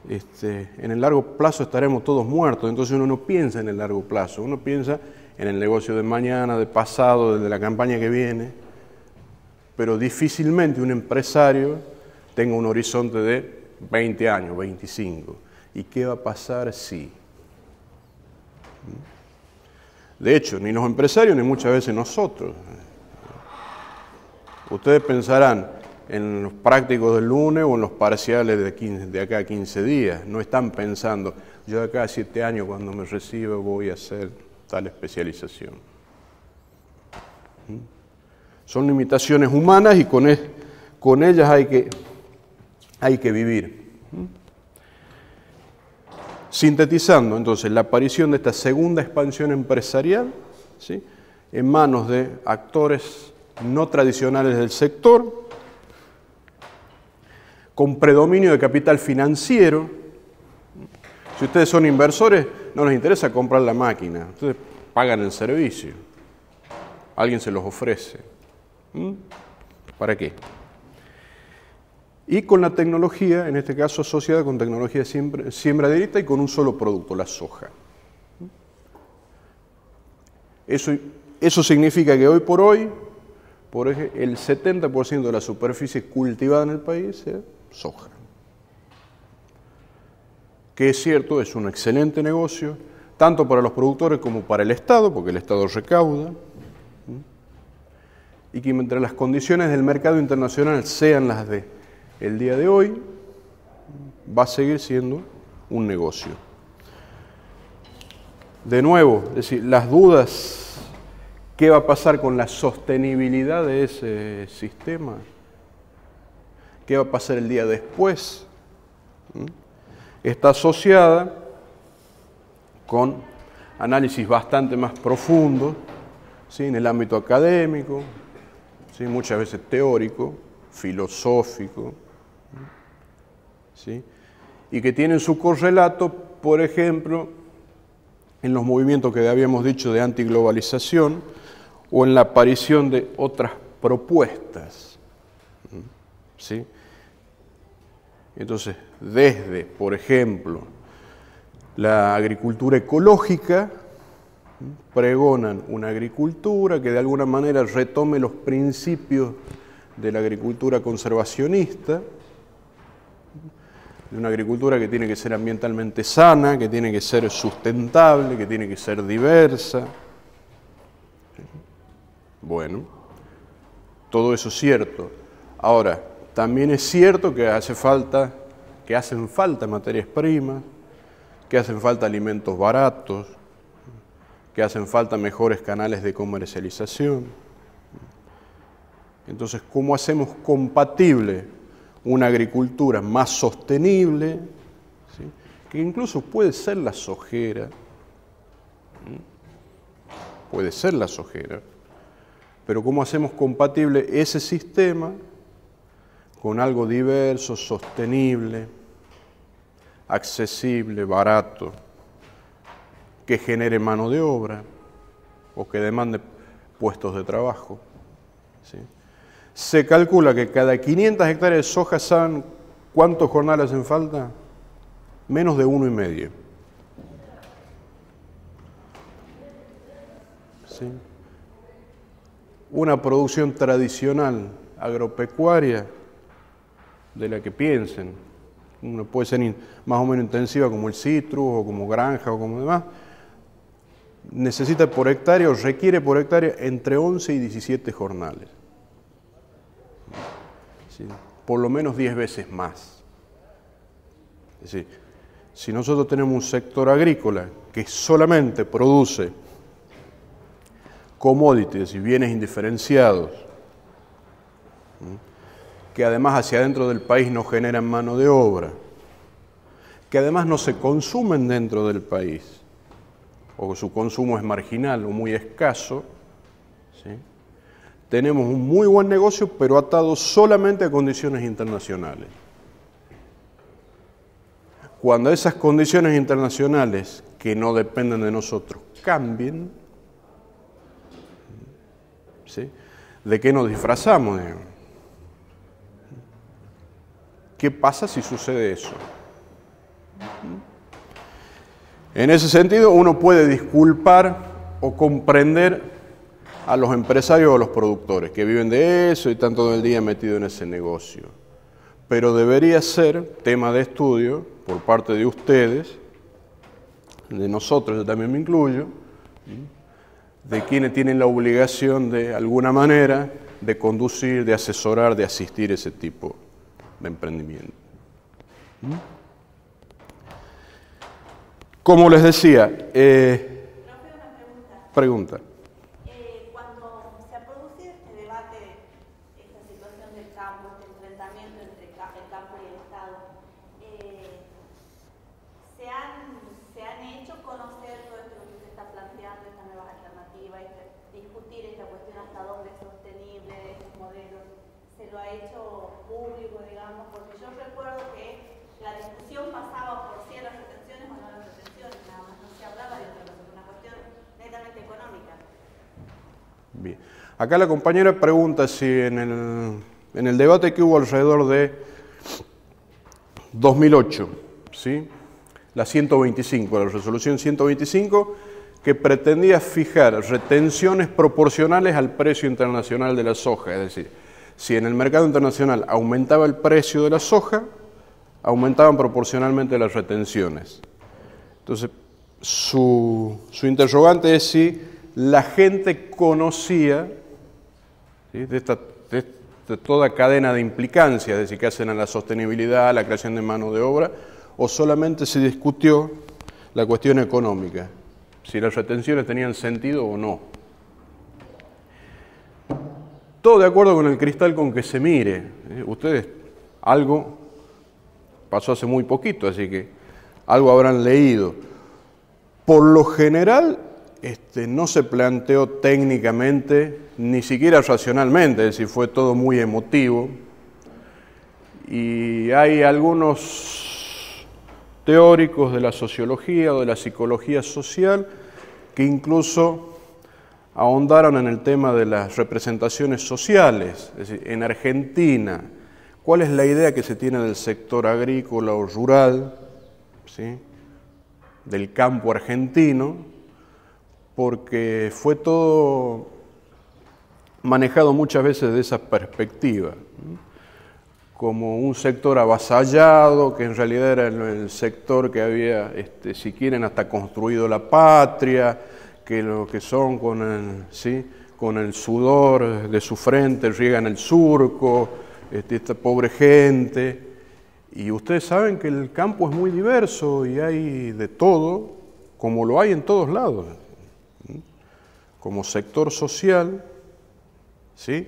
en el largo plazo estaremos todos muertos, entonces uno no piensa en el largo plazo, uno piensa en el negocio de mañana, de pasado, de la campaña que viene, pero difícilmente un empresario tenga un horizonte de 20 años, 25. ¿Y qué va a pasar si? De hecho, ni los empresarios ni muchas veces nosotros. Ustedes pensarán en los prácticos del lunes o en los parciales de acá a 15 días. No están pensando, yo de acá a 7 años cuando me reciba voy a hacer tal especialización. Son limitaciones humanas y con ellas hay que vivir. Sintetizando, entonces, la aparición de esta segunda expansión empresarial, ¿sí?, en manos de actores no tradicionales del sector, con predominio de capital financiero. Si ustedes son inversores, no les interesa comprar la máquina, ustedes pagan el servicio, alguien se los ofrece. ¿Para qué? Y con la tecnología, en este caso asociada con tecnología de siembra directa y con un solo producto, la soja. Eso significa que hoy por hoy, el 70% de la superficie cultivada en el país es soja. Que es cierto, es un excelente negocio, tanto para los productores como para el Estado, porque el Estado recauda, y que mientras las condiciones del mercado internacional sean las de el día de hoy, va a seguir siendo un negocio. De nuevo, es decir, las dudas, ¿qué va a pasar con la sostenibilidad de ese sistema? ¿Qué va a pasar el día después? Está asociada con análisis bastante más profundos, ¿sí?, en el ámbito académico, ¿sí?, muchas veces teórico, filosófico, ¿sí?, y que tienen su correlato, por ejemplo, en los movimientos que habíamos dicho de antiglobalización o en la aparición de otras propuestas, ¿sí? Entonces, desde, por ejemplo, La agricultura ecológica, pregonan una agricultura que de alguna manera retome los principios de la agricultura conservacionista, de una agricultura que tiene que ser ambientalmente sana, que tiene que ser sustentable, que tiene que ser diversa. Bueno, todo eso es cierto. Ahora, también es cierto que hacen falta materias primas, que hacen falta alimentos baratos, que hacen falta mejores canales de comercialización. Entonces, ¿cómo hacemos compatible una agricultura más sostenible, ¿sí?, que incluso puede ser la sojera, puede ser la sojera, pero cómo hacemos compatible ese sistema con algo diverso, sostenible, accesible, barato, que genere mano de obra o que demande puestos de trabajo, ¿sí? Se calcula que cada 500 hectáreas de soja, ¿saben cuántos jornales hacen falta? Menos de 1,5. ¿Sí? Una producción tradicional agropecuaria, de la que piensen, uno puede ser más o menos intensiva como el citrus o como granja o como demás, necesita por hectárea o requiere por hectárea entre 11 y 17 jornales. ¿Sí? Por lo menos 10 veces más. Es decir, si nosotros tenemos un sector agrícola que solamente produce commodities y bienes indiferenciados, que además hacia adentro del país no generan mano de obra, que además no se consumen dentro del país, o su consumo es marginal o muy escaso, ¿sí?, tenemos un muy buen negocio, pero atado solamente a condiciones internacionales. Cuando esas condiciones internacionales, que no dependen de nosotros, cambien, ¿sí?, ¿de qué nos disfrazamos? ¿Qué pasa si sucede eso? En ese sentido, uno puede disculpar o comprender a los empresarios o a los productores que viven de eso y están todo el día metidos en ese negocio. Pero debería ser tema de estudio por parte de ustedes, de nosotros, yo también me incluyo, de quienes tienen la obligación de alguna manera de conducir, de asesorar, de asistir ese tipo de emprendimiento. Como les decía, pregunta. Cuando se ha producido este debate, esta situación del campo, este enfrentamiento entre el campo y el Estado, se han hecho conocer todo esto que se está planteando, estas nuevas alternativas, discutir esta cuestión hasta dónde es sostenible de estos modelos, se lo ha hecho público, digamos, porque yo recuerdo que la discusión pasaba por si eran retenciones o no eran retenciones, nada más, no se hablaba de otra cosa, una cuestión netamente económica. Bien. Acá la compañera pregunta si en el debate que hubo alrededor de 2008, ¿sí?, la 125, la resolución 125, que pretendía fijar retenciones proporcionales al precio internacional de la soja, es decir, si en el mercado internacional aumentaba el precio de la soja, aumentaban proporcionalmente las retenciones. Entonces, su interrogante es si la gente conocía, ¿sí?, de toda cadena de implicancia, es decir, que hacen a la sostenibilidad, a la creación de mano de obra, o solamente se discutió la cuestión económica, si las retenciones tenían sentido o no. Todo de acuerdo con el cristal con que se mire. Ustedes, algo pasó hace muy poquito, así que algo habrán leído. Por lo general, no se planteó técnicamente, ni siquiera racionalmente, es decir, fue todo muy emotivo. Y hay algunos teóricos de la sociología o de la psicología social que incluso ahondaron en el tema de las representaciones sociales. Es decir, en Argentina, ¿cuál es la idea que se tiene del sector agrícola o rural? ¿Sí? del campo argentino, porque fue todo manejado muchas veces de esa perspectiva, como un sector avasallado, que en realidad era el sector que había, si quieren, hasta construido la patria, que lo que son con el sudor de su frente riegan el surco, esta pobre gente. Y ustedes saben que el campo es muy diverso y hay de todo, como lo hay en todos lados, como sector social, ¿sí?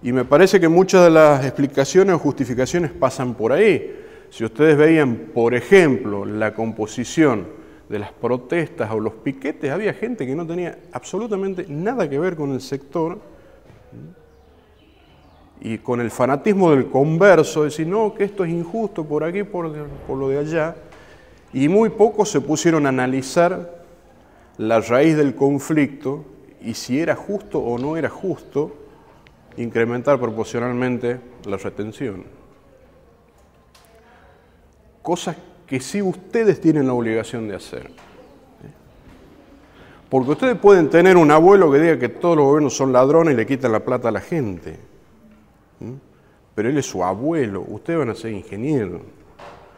Y me parece que muchas de las explicaciones o justificaciones pasan por ahí. Si ustedes veían, por ejemplo, la composición de las protestas o los piquetes, había gente que no tenía absolutamente nada que ver con el sector, y con el fanatismo del converso, decir, no, que esto es injusto por aquí, por lo de allá, y muy pocos se pusieron a analizar la raíz del conflicto y si era justo o no era justo incrementar proporcionalmente la retención. Cosas que sí ustedes tienen la obligación de hacer. Porque ustedes pueden tener un abuelo que diga que todos los gobiernos son ladrones y le quitan la plata a la gente. Pero él es su abuelo, ustedes van a ser ingenieros.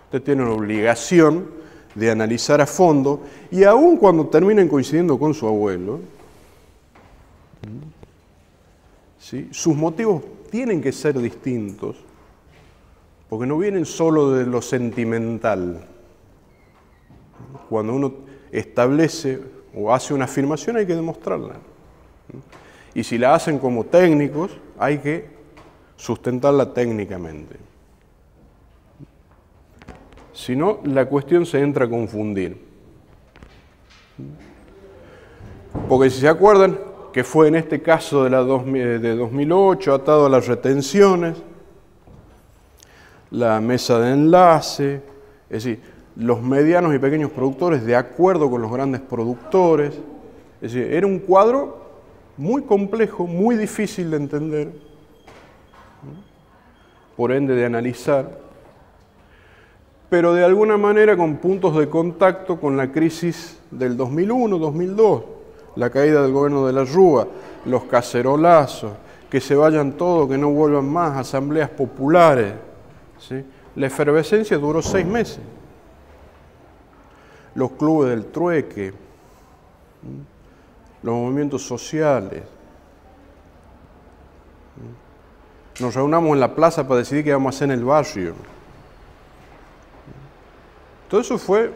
Ustedes tienen la obligación de analizar a fondo, y aun cuando terminen coincidiendo con su abuelo, ¿sí?, sus motivos tienen que ser distintos, porque no vienen solo de lo sentimental. Cuando uno establece o hace una afirmación hay que demostrarla. Y si la hacen como técnicos, hay que sustentarla técnicamente. Si no, la cuestión se entra a confundir. Porque si se acuerdan que fue en este caso de 2008, atado a las retenciones, la mesa de enlace, es decir, los medianos y pequeños productores de acuerdo con los grandes productores, es decir, era un cuadro muy complejo, muy difícil de entender, por ende de analizar, pero de alguna manera con puntos de contacto con la crisis del 2001-2002, la caída del gobierno de la Rúa, los cacerolazos, que se vayan todos, que no vuelvan más, asambleas populares, ¿sí? La efervescencia duró 6 meses. Los clubes del trueque, los movimientos sociales. Nos reunamos en la plaza para decidir qué vamos a hacer en el barrio. Todo eso fue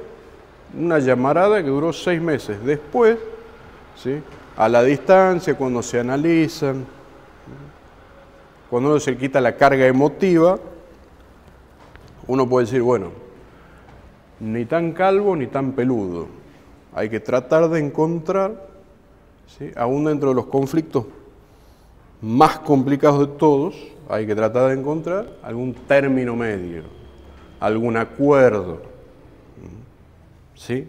una llamarada que duró 6 meses. Después, ¿sí?, a la distancia, cuando se analizan, cuando uno se quita la carga emotiva, uno puede decir, bueno, ni tan calvo ni tan peludo. Hay que tratar de encontrar, ¿sí?, aún dentro de los conflictos más complicados de todos, hay que tratar de encontrar algún término medio, algún acuerdo, ¿sí?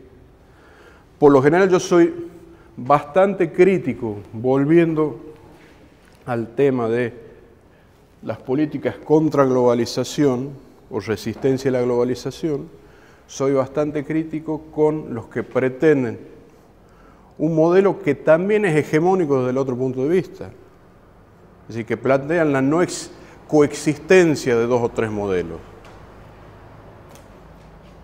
Por lo general yo soy bastante crítico, volviendo al tema de las políticas contra globalización o resistencia a la globalización, soy bastante crítico con los que pretenden un modelo que también es hegemónico desde el otro punto de vista. Es decir, que plantean la no coexistencia de 2 o 3 modelos.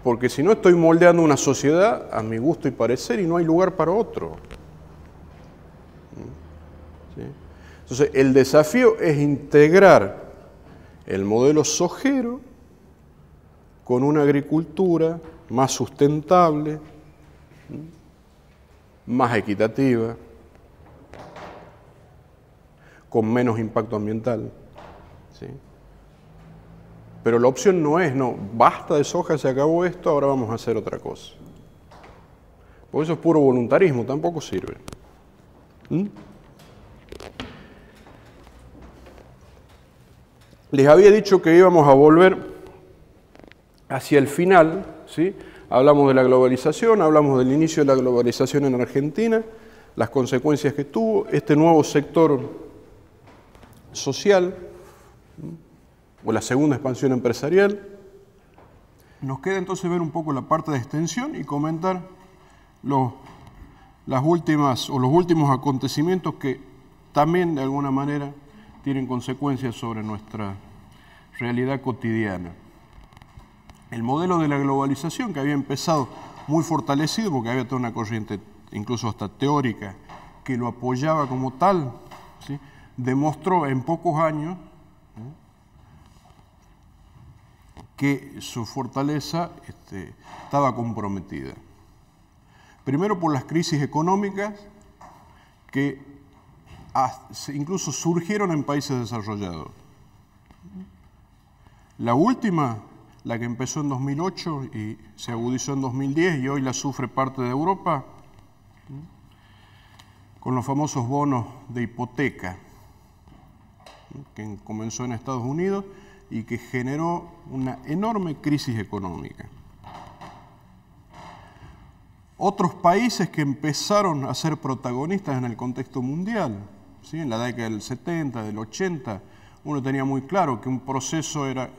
Porque si no estoy moldeando una sociedad a mi gusto y parecer y no hay lugar para otro. ¿Sí? Entonces, el desafío es integrar el modelo sojero con una agricultura más sustentable, más equitativa, con menos impacto ambiental, ¿sí? Pero la opción no es, no, basta de soja, se acabó esto, ahora vamos a hacer otra cosa. Porque eso es puro voluntarismo, tampoco sirve. Les había dicho que íbamos a volver hacia el final, ¿sí? Hablamos de la globalización, hablamos del inicio de la globalización en Argentina, las consecuencias que tuvo, este nuevo sector social, o la segunda expansión empresarial, Nos queda entonces ver un poco la parte de extensión y comentar las últimas o los últimos acontecimientos que también de alguna manera tienen consecuencias sobre nuestra realidad cotidiana. El modelo de la globalización, que había empezado muy fortalecido porque había toda una corriente, incluso hasta teórica, que lo apoyaba como tal, ¿sí?, demostró en pocos años que su fortaleza estaba comprometida. Primero por las crisis económicas que incluso surgieron en países desarrollados. La última, la que empezó en 2008 y se agudizó en 2010 y hoy la sufre parte de Europa, con los famosos bonos de hipoteca, que comenzó en Estados Unidos y que generó una enorme crisis económica. Otros países que empezaron a ser protagonistas en el contexto mundial, ¿sí?, en la década del 70, del 80, uno tenía muy claro que un proceso era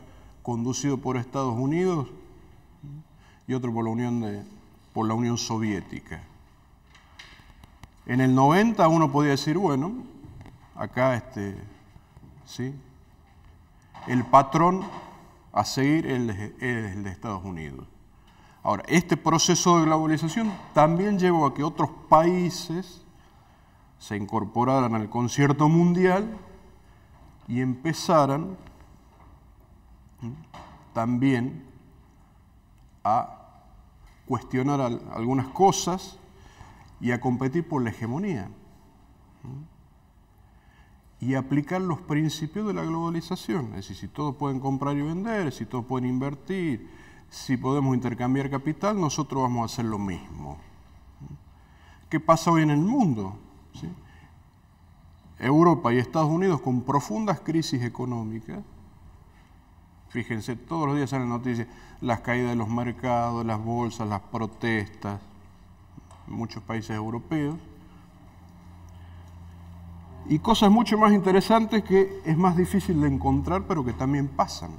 conducido por Estados Unidos y otro por la Unión Soviética. En el 90 uno podía decir, bueno, acá ¿sí?, el patrón a seguir es el de Estados Unidos. Ahora, este proceso de globalización también llevó a que otros países se incorporaran al concierto mundial y empezaran también a cuestionar algunas cosas y a competir por la hegemonía y aplicar los principios de la globalización. Es decir, si todos pueden comprar y vender, si todos pueden invertir, si podemos intercambiar capital, nosotros vamos a hacer lo mismo. ¿Qué pasa hoy en el mundo? ¿Sí? Europa y Estados Unidos con profundas crisis económicas. Fíjense, todos los días salen noticias, las caídas de los mercados, las bolsas, las protestas, en muchos países europeos. Y cosas mucho más interesantes que es más difícil de encontrar, pero que también pasan.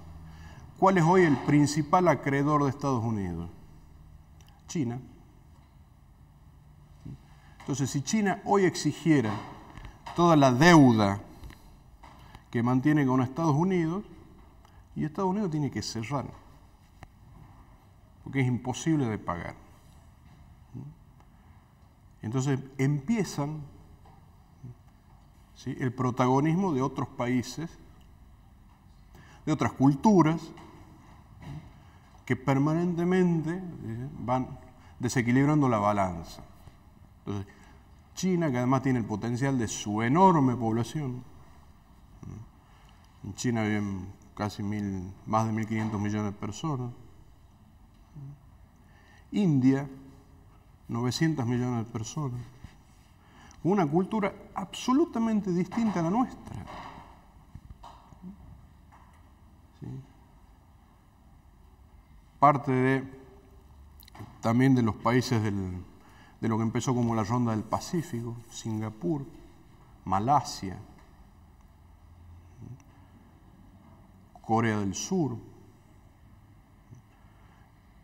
¿Cuál es hoy el principal acreedor de Estados Unidos? China. Entonces, si China hoy exigiera toda la deuda que mantiene con Estados Unidos, y Estados Unidos tiene que cerrar, porque es imposible de pagar. Entonces empiezan, ¿sí?, el protagonismo de otros países, de otras culturas, que permanentemente van desequilibrando la balanza. Entonces, China, que además tiene el potencial de su enorme población, en China viven casi más de 1.500 millones de personas, India, 900 millones de personas, una cultura absolutamente distinta a la nuestra. ¿Sí? Parte también de los países de lo que empezó como la Ronda del Pacífico, Singapur, Malasia, Corea del Sur,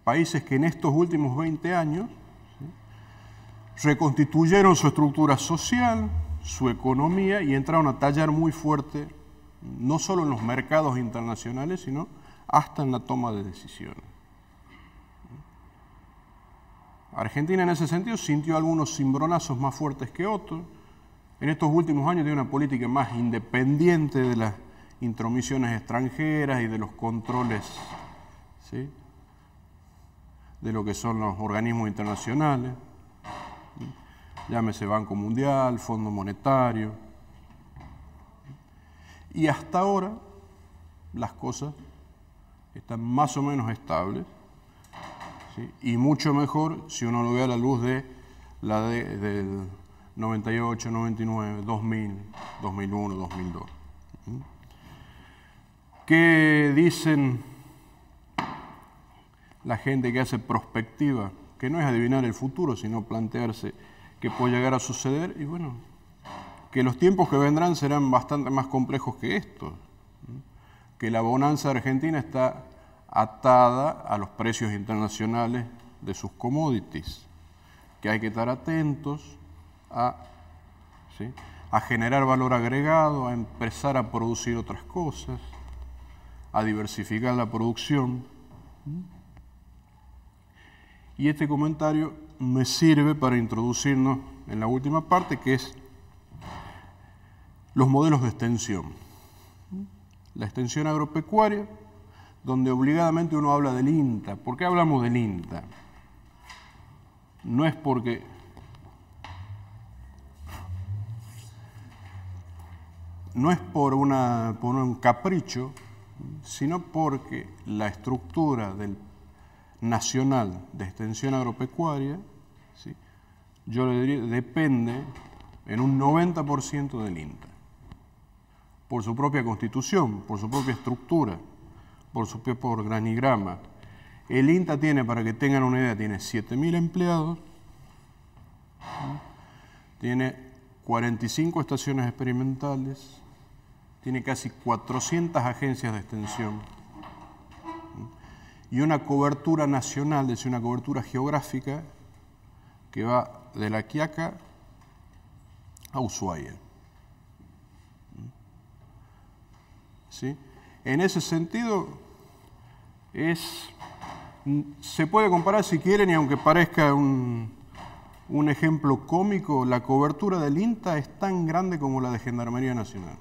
países que en estos últimos 20 años, ¿sí?, reconstituyeron su estructura social, su economía y entraron a tallar muy fuerte, no solo en los mercados internacionales, sino hasta en la toma de decisiones. Argentina en ese sentido sintió algunos cimbronazos más fuertes que otros. En estos últimos años tiene una política más independiente de las intromisiones extranjeras y de los controles, ¿sí?, de lo que son los organismos internacionales, llámese Banco Mundial, Fondo Monetario. Y hasta ahora las cosas están más o menos estables, ¿sí?, y mucho mejor si uno lo ve a la luz de del 98, 99, 2000, 2001, 2002. ¿Qué dicen la gente que hace prospectiva? Que no es adivinar el futuro, sino plantearse qué puede llegar a suceder. Y bueno, que los tiempos que vendrán serán bastante más complejos que estos. Que la bonanza argentina está atada a los precios internacionales de sus commodities, que hay que estar atentos a, ¿sí?, a generar valor agregado, a empezar a producir otras cosas, a diversificar la producción. Y este comentario me sirve para introducirnos en la última parte, que es los modelos de extensión. La extensión agropecuaria, donde obligadamente uno habla del INTA. ¿Por qué hablamos del INTA? No es porque no es por un capricho, sino porque la estructura del nacional de extensión agropecuaria, ¿sí?, yo le diría, depende en un 90% del INTA, por su propia constitución, por su propia estructura, por su propio organigrama. El INTA tiene, para que tengan una idea, tiene 7.000 empleados, tiene 45 estaciones experimentales, tiene casi 400 agencias de extensión y una cobertura nacional, es decir, una cobertura geográfica que va de La Quiaca a Ushuaia. ¿Sí? En ese sentido, se puede comparar si quieren, y aunque parezca un ejemplo cómico, la cobertura del INTA es tan grande como la de Gendarmería Nacional.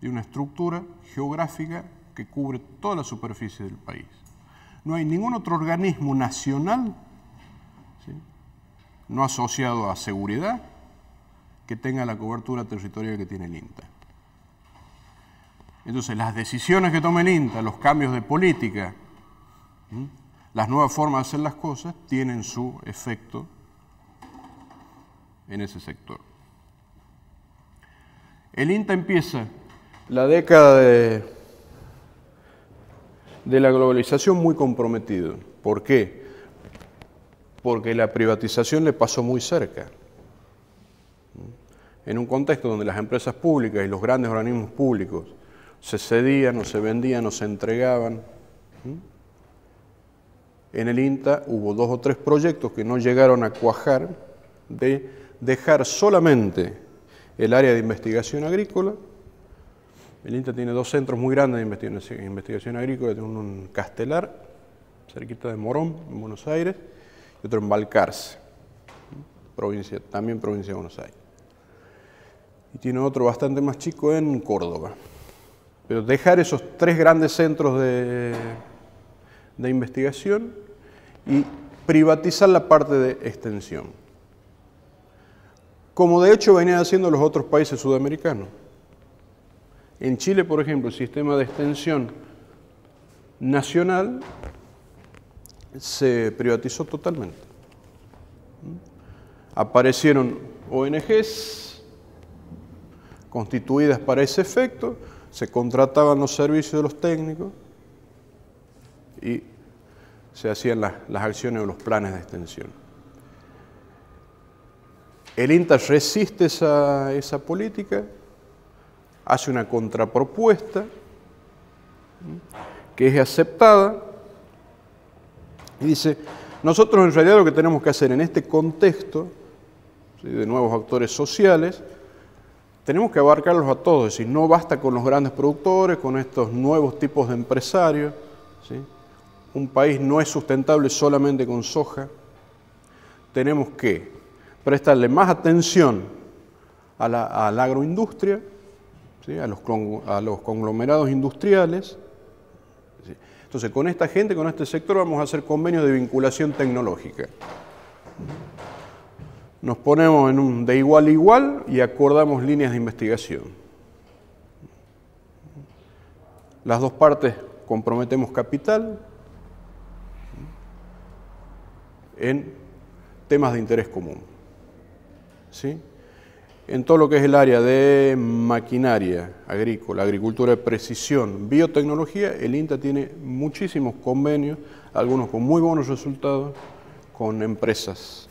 Y una estructura geográfica que cubre toda la superficie del país. No hay ningún otro organismo nacional, ¿sí?, no asociado a seguridad, que tenga la cobertura territorial que tiene el INTA. Entonces, las decisiones que tome el INTA, los cambios de política, las nuevas formas de hacer las cosas, tienen su efecto en ese sector. El INTA empieza la década de la globalización muy comprometido. ¿Por qué? Porque la privatización le pasó muy cerca. En un contexto donde las empresas públicas y los grandes organismos públicos se cedían o se vendían o se entregaban, en el INTA hubo 2 o 3 proyectos que no llegaron a cuajar, de dejar solamente el área de investigación agrícola. El INTA tiene 2 centros muy grandes de investigación agrícola, tiene uno en Castelar, cerquita de Morón, en Buenos Aires, y otro en Balcarce, también provincia de Buenos Aires. Y tiene otro bastante más chico en Córdoba. Pero dejar esos 3 grandes centros de investigación y privatizar la parte de extensión, como de hecho venían haciendo los otros países sudamericanos. En Chile, por ejemplo, el sistema de extensión nacional se privatizó totalmente. Aparecieron ONGs constituidas para ese efecto, se contrataban los servicios de los técnicos y se hacían las acciones o los planes de extensión. El INTA resiste esa política, hace una contrapropuesta que es aceptada y dice: nosotros en realidad lo que tenemos que hacer en este contexto, ¿sí?, de nuevos actores sociales, tenemos que abarcarlos a todos, es decir, no basta con los grandes productores, con estos nuevos tipos de empresarios, ¿sí? Un país no es sustentable solamente con soja, tenemos que prestarle más atención a la agroindustria, ¿sí?, a los conglomerados industriales. ¿Sí? Entonces, con esta gente, con este sector, vamos a hacer convenios de vinculación tecnológica. Nos ponemos de igual a igual y acordamos líneas de investigación. Las 2 partes comprometemos capital en temas de interés común. ¿Sí? En todo lo que es el área de maquinaria agrícola, agricultura de precisión, biotecnología, el INTA tiene muchísimos convenios, algunos con muy buenos resultados, con empresas,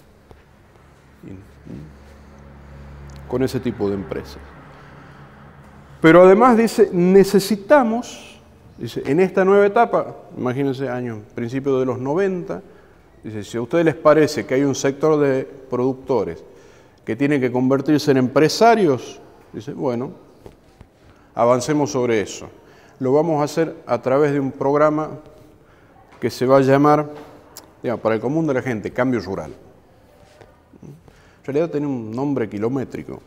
con ese tipo de empresas. Pero además dice, necesitamos, dice, en esta nueva etapa, imagínense años, principios de los 90, dice, si a ustedes les parece que hay un sector de productores que tiene que convertirse en empresarios, dice, bueno, avancemos sobre eso. Lo vamos a hacer a través de un programa que se va a llamar, digamos, para el común de la gente, Cambio Rural. En realidad tenía un nombre kilométrico.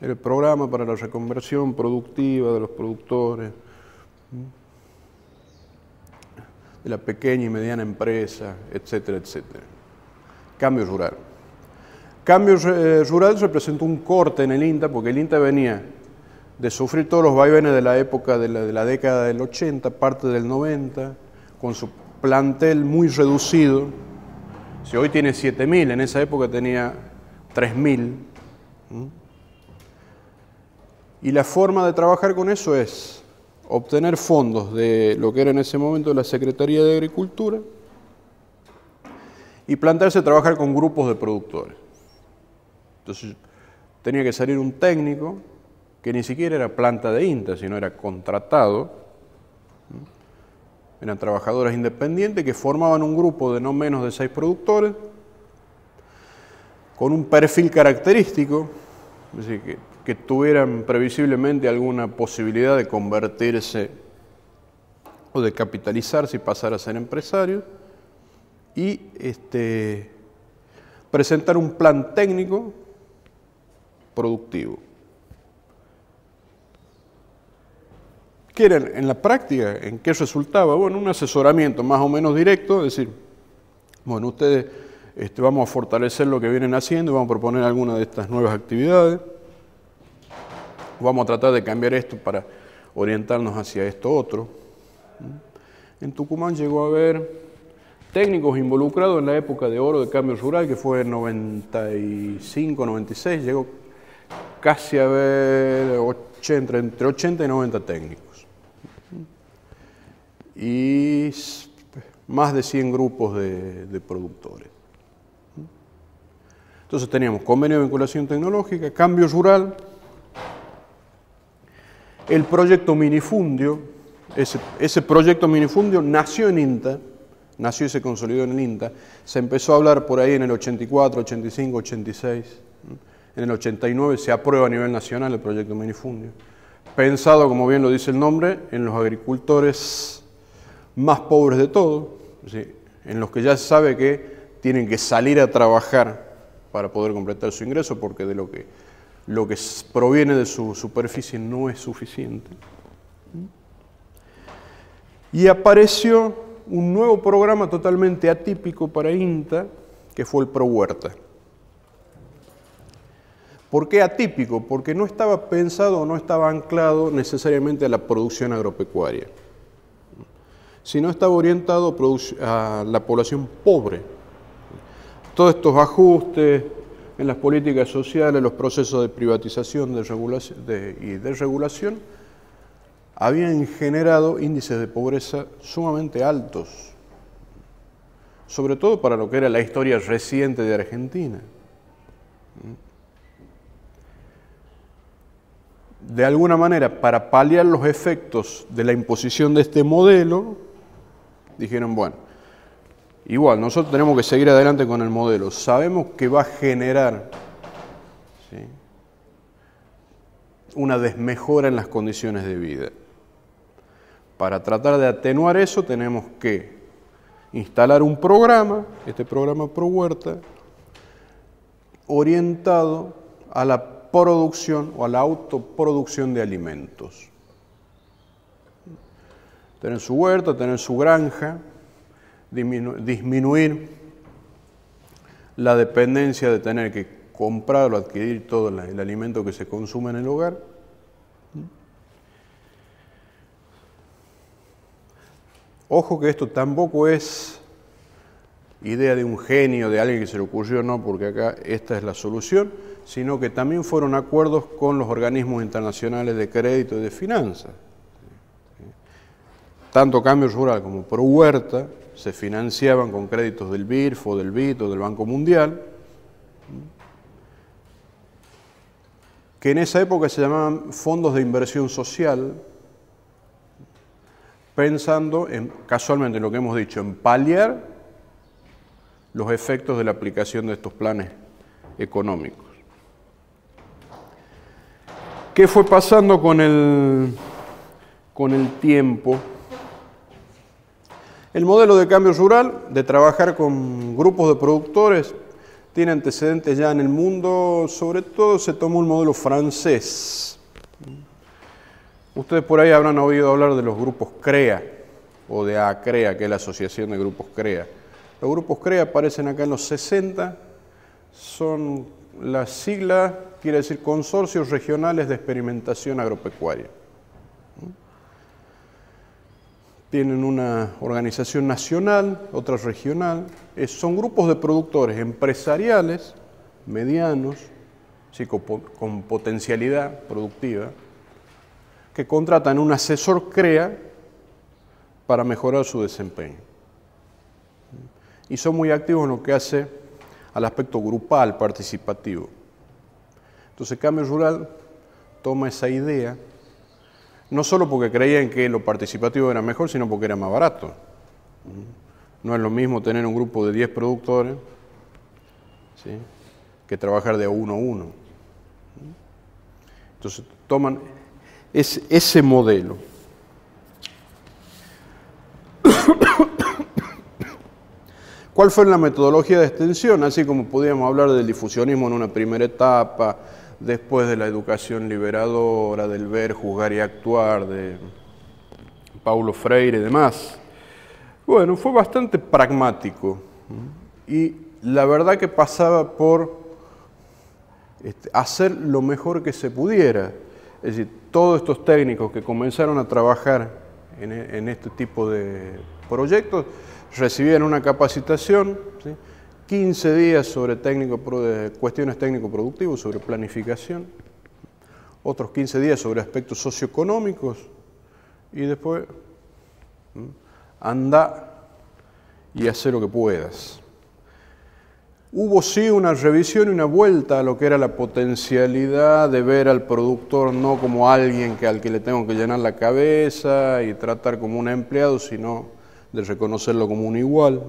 Era el programa para la reconversión productiva de los productores, de la pequeña y mediana empresa, etcétera, etcétera. Cambio Rural. Cambio Rural representó un corte en el INTA, porque el INTA venía de sufrir todos los vaivenes de la época de la década del 80, parte del 90, con su plantel muy reducido. Si hoy tiene 7.000, en esa época tenía 3.000. Y la forma de trabajar con eso es obtener fondos de lo que era en ese momento la Secretaría de Agricultura y plantearse a trabajar con grupos de productores. Entonces tenía que salir un técnico que ni siquiera era planta de INTA, sino era contratado. Eran trabajadoras independientes que formaban un grupo de no menos de 6 productores con un perfil característico, es decir, que tuvieran previsiblemente alguna posibilidad de convertirse o de capitalizarse y pasar a ser empresarios, y presentar un plan técnico productivo. ¿Qué era en la práctica? ¿En qué resultaba? Bueno, un asesoramiento más o menos directo, es decir, bueno, ustedes vamos a fortalecer lo que vienen haciendo, vamos a proponer alguna de estas nuevas actividades, vamos a tratar de cambiar esto para orientarnos hacia esto otro. En Tucumán llegó a haber técnicos involucrados en la época de oro de Cambio Rural, que fue en 95, 96, llegó casi a haber entre 80 y 90 técnicos. Y más de 100 grupos de productores. Entonces teníamos convenio de vinculación tecnológica, Cambio Rural, el proyecto Minifundio. Ese proyecto Minifundio nació en INTA, nació y se consolidó en el INTA, se empezó a hablar por ahí en el 84, 85, 86, en el 89 se aprueba a nivel nacional el proyecto Minifundio, pensado, como bien lo dice el nombre, en los agricultores más pobres de todo, ¿sí? En los que ya se sabe que tienen que salir a trabajar para poder completar su ingreso, porque de lo que proviene de su superficie no es suficiente. Y apareció un nuevo programa totalmente atípico para INTA, que fue el ProHuerta. ¿Por qué atípico? Porque no estaba pensado o no estaba anclado necesariamente a la producción agropecuaria, sino estaba orientado a la población pobre. Todos estos ajustes en las políticas sociales, los procesos de privatización y desregulación, habían generado índices de pobreza sumamente altos, sobre todo para lo que era la historia reciente de Argentina. De alguna manera, para paliar los efectos de la imposición de este modelo, dijeron, bueno, igual, nosotros tenemos que seguir adelante con el modelo. Sabemos que va a generar, ¿sí?, una desmejora en las condiciones de vida. Para tratar de atenuar eso, tenemos que instalar un programa, este programa ProHuerta, orientado a la producción o a la autoproducción de alimentos. Tener su huerta, tener su granja, disminuir la dependencia de tener que comprar o adquirir todo el alimento que se consume en el hogar. Ojo que esto tampoco es idea de un genio, de alguien que se le ocurrió, no, porque acá esta es la solución, sino que también fueron acuerdos con los organismos internacionales de crédito y de finanzas. Tanto Cambio Rural como ProHuerta se financiaban con créditos del BIRF o del BID o del Banco Mundial. que en esa época se llamaban fondos de inversión social, pensando casualmente en lo que hemos dicho, en paliar los efectos de la aplicación de estos planes económicos. ¿Qué fue pasando con el tiempo? El modelo de cambio rural, de trabajar con grupos de productores, tiene antecedentes ya en el mundo. Sobre todo se tomó un modelo francés. Ustedes por ahí habrán oído hablar de los grupos CREA o de ACREA, que es la Asociación de Grupos CREA. Los grupos CREA aparecen acá en los 60, son las siglas, quiere decir Consorcios Regionales de Experimentación Agropecuaria. Tienen una organización nacional, otra regional. Son grupos de productores empresariales, medianos, sí, con potencialidad productiva, que contratan un asesor CREA para mejorar su desempeño. Y son muy activos en lo que hace al aspecto grupal, participativo. Entonces, Cambio Rural toma esa idea, no solo porque creían que lo participativo era mejor, sino porque era más barato. No es lo mismo tener un grupo de 10 productores, ¿sí?, que trabajar de uno a uno. Entonces, toman ese modelo. ¿Cuál fue la metodología de extensión? Así como podíamos hablar del difusionismo en una primera etapa, después de la educación liberadora, del ver, juzgar y actuar, de Paulo Freire y demás. Bueno, fue bastante pragmático y la verdad que pasaba por hacer lo mejor que se pudiera. Es decir, todos estos técnicos que comenzaron a trabajar en este tipo de proyectos recibían una capacitación, ¿sí?, 15 días sobre cuestiones técnico-productivas, sobre planificación, otros 15 días sobre aspectos socioeconómicos y después anda y hacer lo que puedas. Hubo sí una revisión y una vuelta a lo que era la potencialidad de ver al productor no como alguien al que le tengo que llenar la cabeza y tratar como un empleado, sino de reconocerlo como un igual,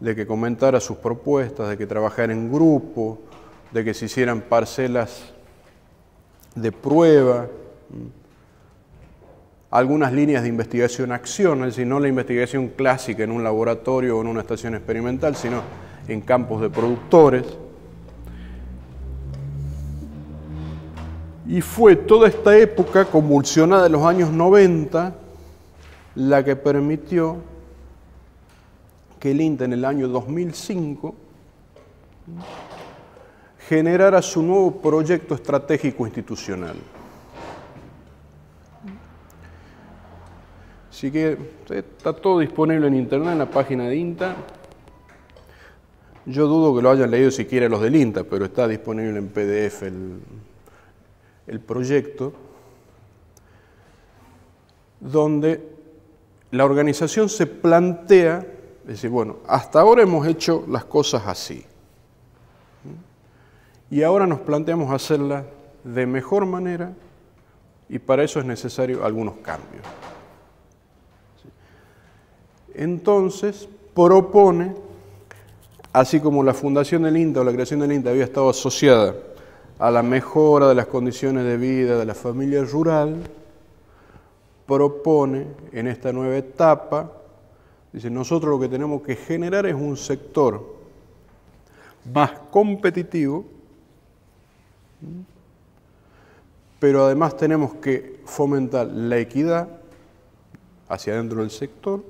de que comentara sus propuestas, de que trabajara en grupo, de que se hicieran parcelas de prueba, algunas líneas de investigación-acción, es decir, no la investigación clásica en un laboratorio o en una estación experimental, sino en campos de productores. Y fue toda esta época convulsionada de los años 90 la que permitió que el INTA en el año 2005 generara su nuevo proyecto estratégico institucional. Así que está todo disponible en internet, en la página de INTA. Yo dudo que lo hayan leído siquiera los del INTA, pero está disponible en PDF el proyecto, donde la organización se plantea, es decir, bueno, hasta ahora hemos hecho las cosas así, y ahora nos planteamos hacerlas de mejor manera, y para eso es necesario algunos cambios. Entonces, propone, así como la fundación del INTA o la creación del INTA había estado asociada a la mejora de las condiciones de vida de la familia rural, propone en esta nueva etapa, dice, nosotros lo que tenemos que generar es un sector más competitivo, pero además tenemos que fomentar la equidad hacia dentro del sector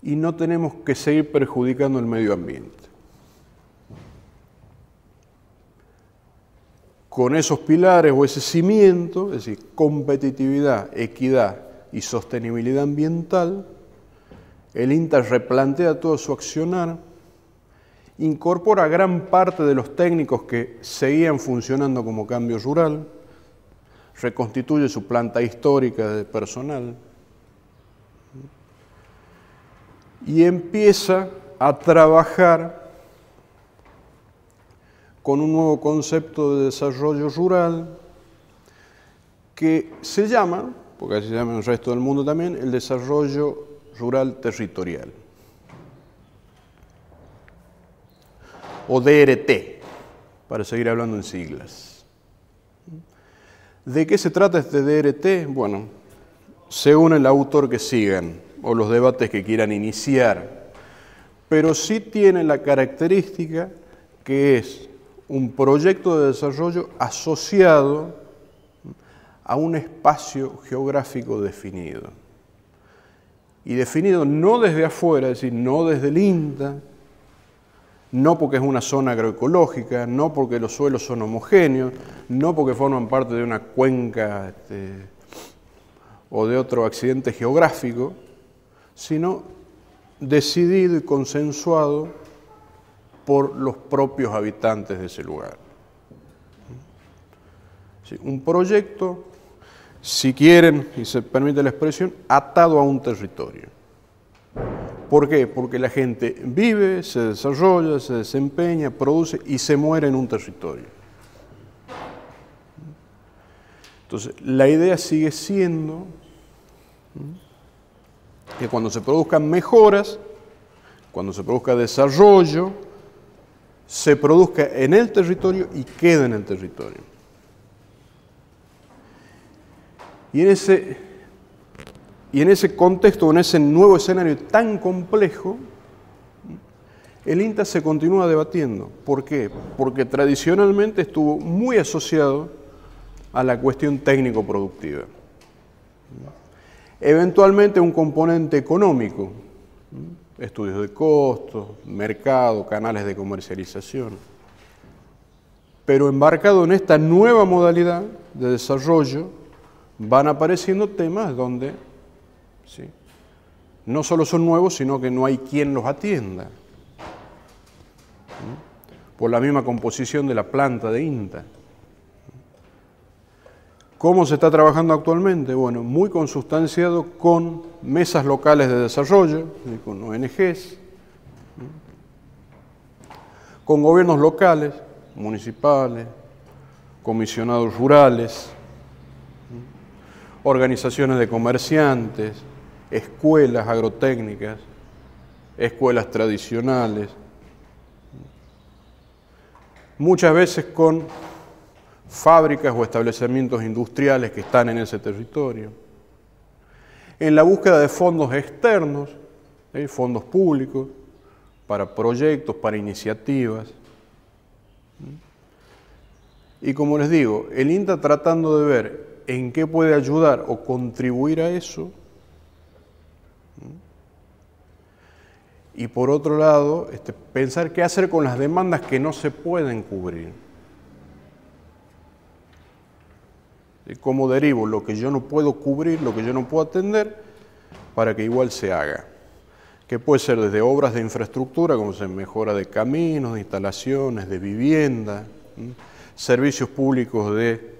y no tenemos que seguir perjudicando el medio ambiente. Con esos pilares o ese cimiento, es decir, competitividad, equidad y sostenibilidad ambiental, el INTA replantea todo su accionar, incorpora gran parte de los técnicos que seguían funcionando como Cambio Rural, reconstituye su planta histórica de personal y empieza a trabajar con un nuevo concepto de desarrollo rural que se llama, porque así se llama en el resto del mundo también, el desarrollo rural territorial, o DRT, para seguir hablando en siglas. ¿De qué se trata este DRT? Bueno, según el autor que sigan, o los debates que quieran iniciar, pero sí tiene la característica que es un proyecto de desarrollo asociado a un espacio geográfico definido. Y definido no desde afuera, es decir, no desde el INTA, no porque es una zona agroecológica, no porque los suelos son homogéneos, no porque forman parte de una cuenca o de otro accidente geográfico, sino decidido y consensuado por los propios habitantes de ese lugar. Sí, un proyecto, si quieren, y se permite la expresión, atado a un territorio. ¿Por qué? Porque la gente vive, se desarrolla, se desempeña, produce y se muere en un territorio. Entonces, la idea sigue siendo que cuando se produzcan mejoras, cuando se produzca desarrollo, se produzca en el territorio y quede en el territorio. Y en ese contexto, en ese nuevo escenario tan complejo, el INTA se continúa debatiendo. ¿Por qué? Porque tradicionalmente estuvo muy asociado a la cuestión técnico-productiva. Eventualmente un componente económico, estudios de costos, mercado, canales de comercialización. Pero embarcado en esta nueva modalidad de desarrollo, van apareciendo temas donde ¿sí? no solo son nuevos, sino que no hay quien los atienda. Por la misma composición de la planta de INTA. ¿Cómo se está trabajando actualmente? Bueno, muy consustanciado con mesas locales de desarrollo, con ONGs, con gobiernos locales, municipales, comisionados rurales, organizaciones de comerciantes, escuelas agrotécnicas, escuelas tradicionales, muchas veces con fábricas o establecimientos industriales que están en ese territorio, en la búsqueda de fondos externos, fondos públicos, para proyectos, para iniciativas. Y como les digo, el INTA tratando de ver en qué puede ayudar o contribuir a eso, y por otro lado, pensar qué hacer con las demandas que no se pueden cubrir. ¿Cómo derivo lo que yo no puedo cubrir, lo que yo no puedo atender, para que igual se haga? Que puede ser desde obras de infraestructura, como se mejora de caminos, de instalaciones, de vivienda, servicios públicos de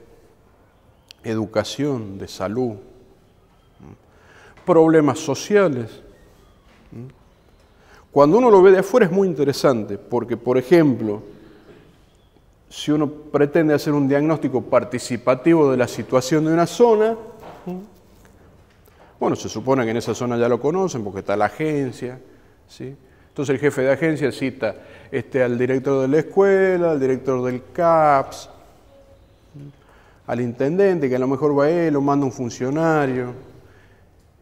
educación, de salud, problemas sociales. Cuando uno lo ve de afuera es muy interesante, porque, por ejemplo, si uno pretende hacer un diagnóstico participativo de la situación de una zona, bueno, se supone que en esa zona ya lo conocen porque está la agencia, ¿sí? Entonces el jefe de agencia cita al director de la escuela, al director del CAPS, al intendente, que a lo mejor va él o manda un funcionario,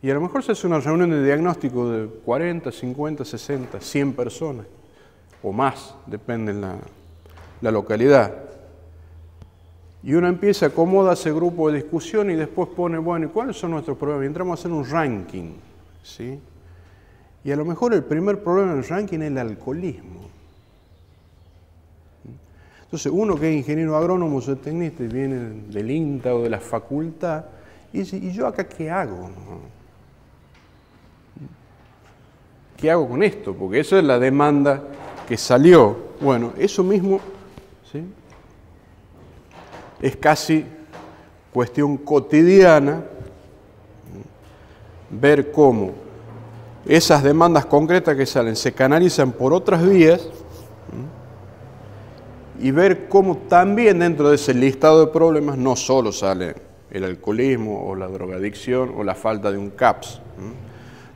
y a lo mejor se hace una reunión de diagnóstico de 40, 50, 60, 100 personas, o más, depende de la localidad. Y uno empieza, acomoda ese grupo de discusión y después pone, bueno, ¿y cuáles son nuestros problemas? Y entramos a hacer un ranking, ¿sí? Y a lo mejor el primer problema del ranking es el alcoholismo. Entonces, uno que es ingeniero agrónomo, zootecnista y viene del INTA o de la facultad, y dice, ¿y yo acá qué hago? ¿Qué hago con esto? Porque eso es la demanda que salió. Bueno, eso mismo, ¿sí? Es casi cuestión cotidiana ver cómo esas demandas concretas que salen se canalizan por otras vías y ver cómo también dentro de ese listado de problemas no solo sale el alcoholismo o la drogadicción o la falta de un CAPS.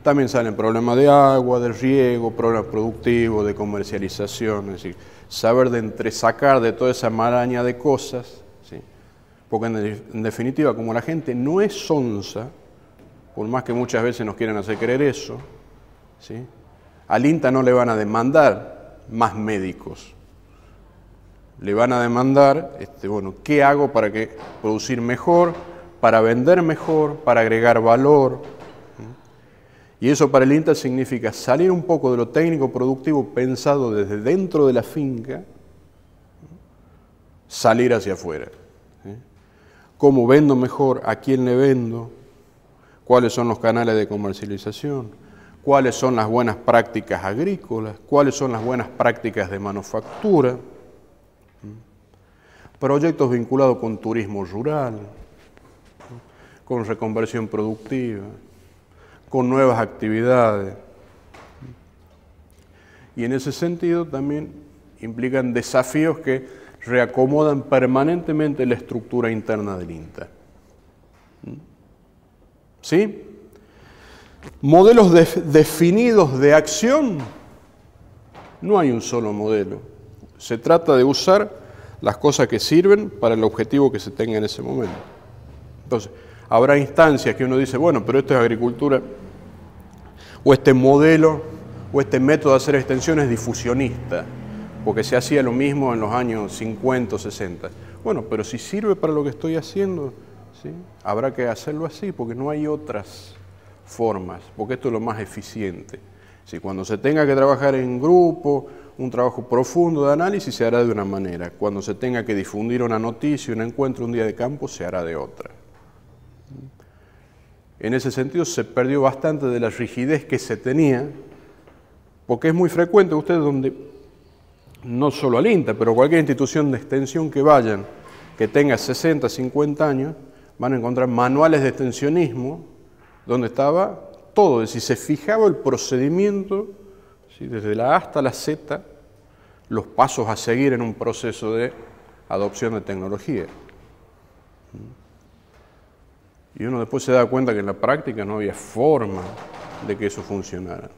También salen problemas de agua, de riego, problemas productivos, de comercialización, es decir, saber de entresacar de toda esa maraña de cosas, ¿sí? Porque en definitiva, como la gente no es sonsa, por más que muchas veces nos quieran hacer creer eso, ¿sí? Al INTA no le van a demandar más médicos, le van a demandar, bueno, ¿qué hago para producir mejor, para vender mejor, para agregar valor? Y eso para el INTA significa salir un poco de lo técnico productivo pensado desde dentro de la finca, salir hacia afuera. ¿Sí? ¿Cómo vendo mejor? ¿A quién le vendo? ¿Cuáles son los canales de comercialización? ¿Cuáles son las buenas prácticas agrícolas? ¿Cuáles son las buenas prácticas de manufactura? Proyectos vinculados con turismo rural, con reconversión productiva, con nuevas actividades. Y en ese sentido también implican desafíos que reacomodan permanentemente la estructura interna del INTA. ¿Sí? Modelos definidos de acción, no hay un solo modelo. Se trata de usar las cosas que sirven para el objetivo que se tenga en ese momento. Entonces, habrá instancias que uno dice, bueno, pero esto es agricultura, o este modelo, o este método de hacer extensión es difusionista, porque se hacía lo mismo en los años 50 o 60. Bueno, pero si sirve para lo que estoy haciendo, ¿sí? Habrá que hacerlo así, porque no hay otras formas, porque esto es lo más eficiente. Si cuando se tenga que trabajar en grupo, un trabajo profundo de análisis se hará de una manera. Cuando se tenga que difundir una noticia, un encuentro, un día de campo, se hará de otra. En ese sentido se perdió bastante de la rigidez que se tenía, porque es muy frecuente ustedes donde, no solo al INTA, pero cualquier institución de extensión que vayan, que tenga 60, 50 años, van a encontrar manuales de extensionismo donde estaba todo, es decir, se fijaba el procedimiento, ¿sí? Desde la A hasta la Z, los pasos a seguir en un proceso de adopción de tecnología. Y uno después se da cuenta que en la práctica no había forma de que eso funcionara.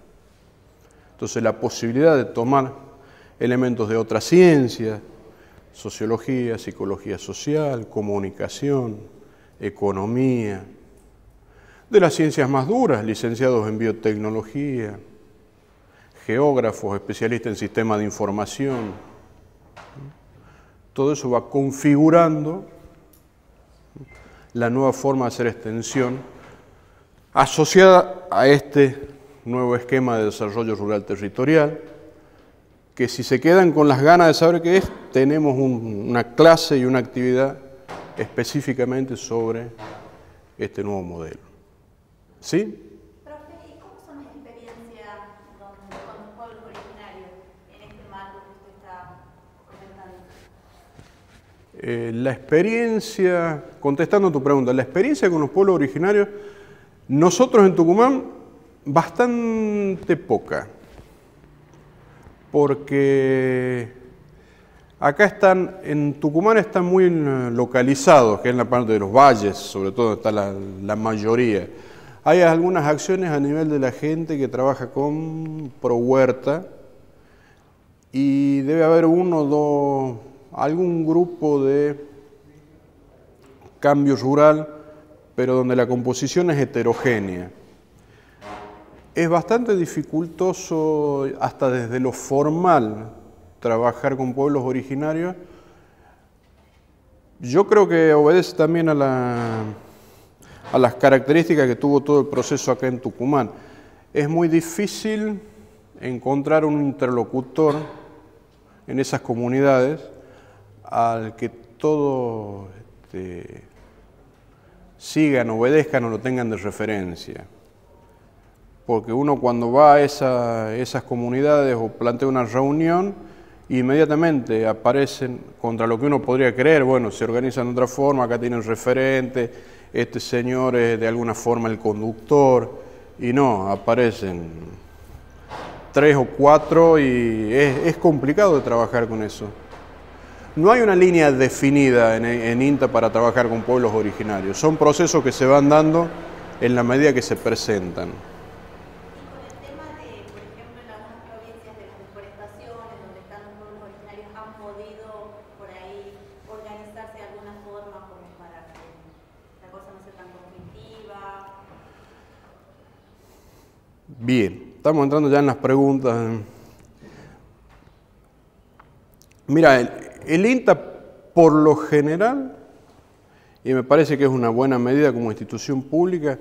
Entonces la posibilidad de tomar elementos de otras ciencias, sociología, psicología social, comunicación, economía, de las ciencias más duras, licenciados en biotecnología, geógrafos, especialistas en sistemas de información. Todo eso va configurando la nueva forma de hacer extensión asociada a este nuevo esquema de desarrollo rural territorial, que si se quedan con las ganas de saber qué es, tenemos una clase y una actividad específicamente sobre este nuevo modelo. ¿Sí? Profe, ¿y cómo son las experiencias con los pueblos originarios en este marco que usted está comentando? La experiencia, contestando tu pregunta, la experiencia con los pueblos originarios, nosotros en Tucumán, bastante poca, porque acá en Tucumán están muy localizados, que es en la parte de los valles, sobre todo está la mayoría. Hay algunas acciones a nivel de la gente que trabaja con ProHuerta y debe haber uno o dos, algún grupo de cambio rural, pero donde la composición es heterogénea. Es bastante dificultoso, hasta desde lo formal, trabajar con pueblos originarios. Yo creo que obedece también a las características que tuvo todo el proceso acá en Tucumán. Es muy difícil encontrar un interlocutor en esas comunidades al que todos sigan, obedezcan o lo tengan de referencia. Porque uno cuando va a esas comunidades o plantea una reunión, inmediatamente aparecen contra lo que uno podría creer, bueno, se organizan de otra forma, acá tienen referente, este señor es de alguna forma el conductor, y no, aparecen 3 o 4 y es complicado de trabajar con eso. No hay una línea definida en INTA para trabajar con pueblos originarios. Son procesos que se van dando en la medida que se presentan. Bien, estamos entrando ya en las preguntas. Mira, el INTA por lo general, y me parece que es una buena medida como institución pública,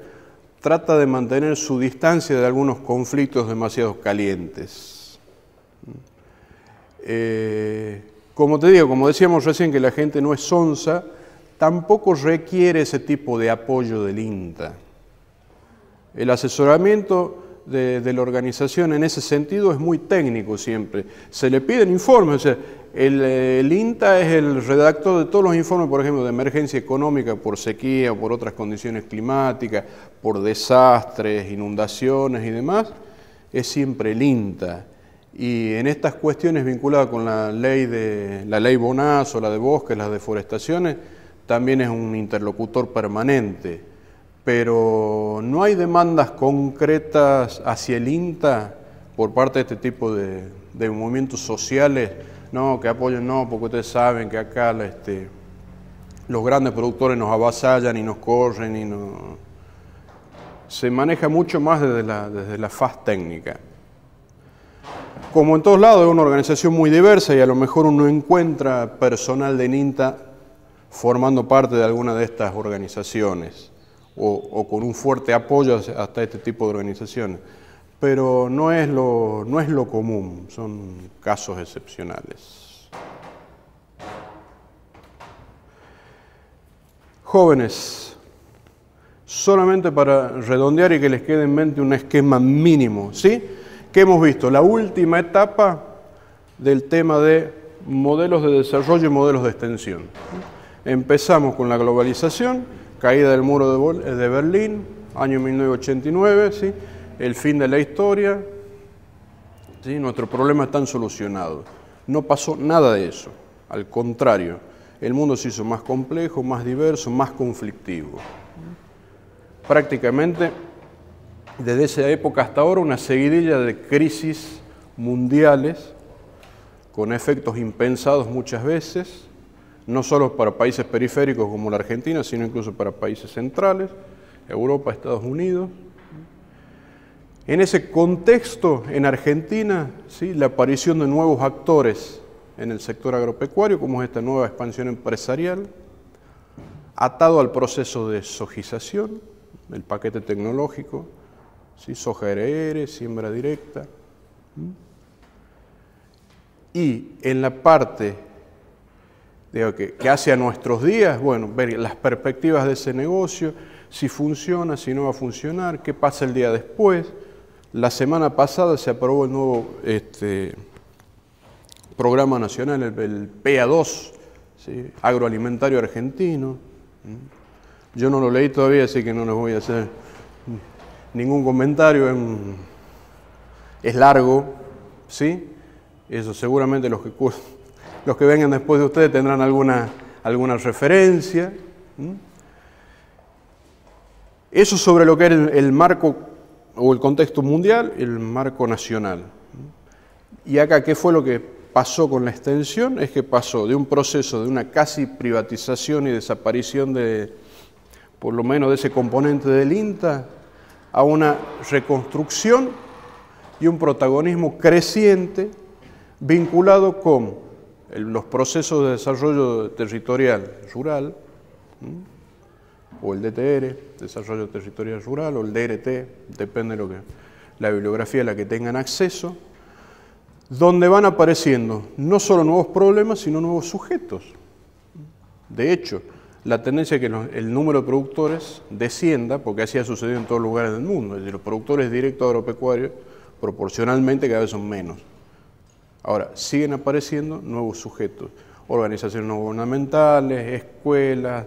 trata de mantener su distancia de algunos conflictos demasiado calientes. Como te digo, como decíamos recién que la gente no es sonsa, tampoco requiere ese tipo de apoyo del INTA. El asesoramiento de la organización en ese sentido es muy técnico siempre. Se le piden informes, o sea, el INTA es el redactor de todos los informes, por ejemplo, de emergencia económica por sequía o por otras condiciones climáticas, por desastres, inundaciones y demás, es siempre el INTA. Y en estas cuestiones vinculadas con la ley Bonazo, la de bosques, las deforestaciones, también es un interlocutor permanente. Pero no hay demandas concretas hacia el INTA por parte de este tipo de movimientos sociales, no, que apoyen, no, porque ustedes saben que acá los grandes productores nos avasallan y nos corren y no. Se maneja mucho más desde la faz técnica. Como en todos lados, es una organización muy diversa y a lo mejor uno encuentra personal de INTA formando parte de alguna de estas organizaciones. O con un fuerte apoyo hasta este tipo de organizaciones, pero no es lo común, son casos excepcionales. Jóvenes, solamente para redondear y que les quede en mente un esquema mínimo, ¿sí? ¿Qué hemos visto? La última etapa del tema de modelos de desarrollo y modelos de extensión. Empezamos con la globalización, caída del muro de Berlín, año 1989, ¿sí? El fin de la historia, ¿sí? Nuestros problemas están solucionados. No pasó nada de eso, al contrario, el mundo se hizo más complejo, más diverso, más conflictivo. Prácticamente, desde esa época hasta ahora, una seguidilla de crisis mundiales, con efectos impensados muchas veces, no solo para países periféricos como la Argentina, sino incluso para países centrales, Europa, Estados Unidos. En ese contexto, en Argentina, ¿sí? La aparición de nuevos actores en el sector agropecuario, como es esta nueva expansión empresarial, atado al proceso de sojización, el paquete tecnológico, ¿sí? Soja RR, siembra directa. Y en la parte que hace a nuestros días, bueno, ver las perspectivas de ese negocio, si funciona, si no va a funcionar, qué pasa el día después. La semana pasada se aprobó el nuevo programa nacional, el PA2, ¿sí? Agroalimentario argentino. Yo no lo leí todavía, así que no les voy a hacer ningún comentario. Es largo, ¿sí? Eso seguramente los que vengan después de ustedes tendrán alguna referencia. Eso sobre lo que era el marco o el contexto mundial, el marco nacional. Y acá, ¿qué fue lo que pasó con la extensión? Es que pasó de un proceso de una casi privatización y desaparición por lo menos de ese componente del INTA, a una reconstrucción y un protagonismo creciente vinculado con los procesos de desarrollo territorial rural, o el DTR, Desarrollo Territorial Rural, o el DRT, depende de la bibliografía a la que tengan acceso, donde van apareciendo no solo nuevos problemas, sino nuevos sujetos. De hecho, la tendencia es que el número de productores descienda, porque así ha sucedido en todos los lugares del mundo, es decir, los productores directos agropecuarios proporcionalmente cada vez son menos. Ahora, siguen apareciendo nuevos sujetos, organizaciones no gubernamentales, escuelas,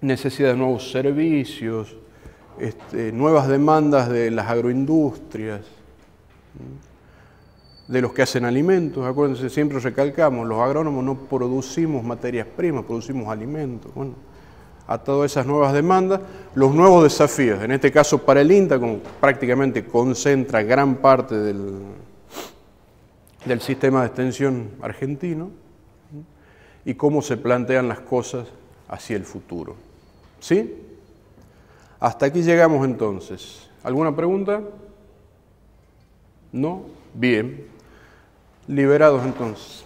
necesidad de nuevos servicios, nuevas demandas de las agroindustrias. de los que hacen alimentos. Acuérdense, siempre recalcamos, los agrónomos no producimos materias primas, producimos alimentos. Bueno, a todas esas nuevas demandas, los nuevos desafíos, en este caso para el INTA, como prácticamente concentra gran parte del sistema de extensión argentino, y cómo se plantean las cosas hacia el futuro. ¿Sí? Hasta aquí llegamos entonces. ¿Alguna pregunta? ¿No? Bien. Liberados entonces.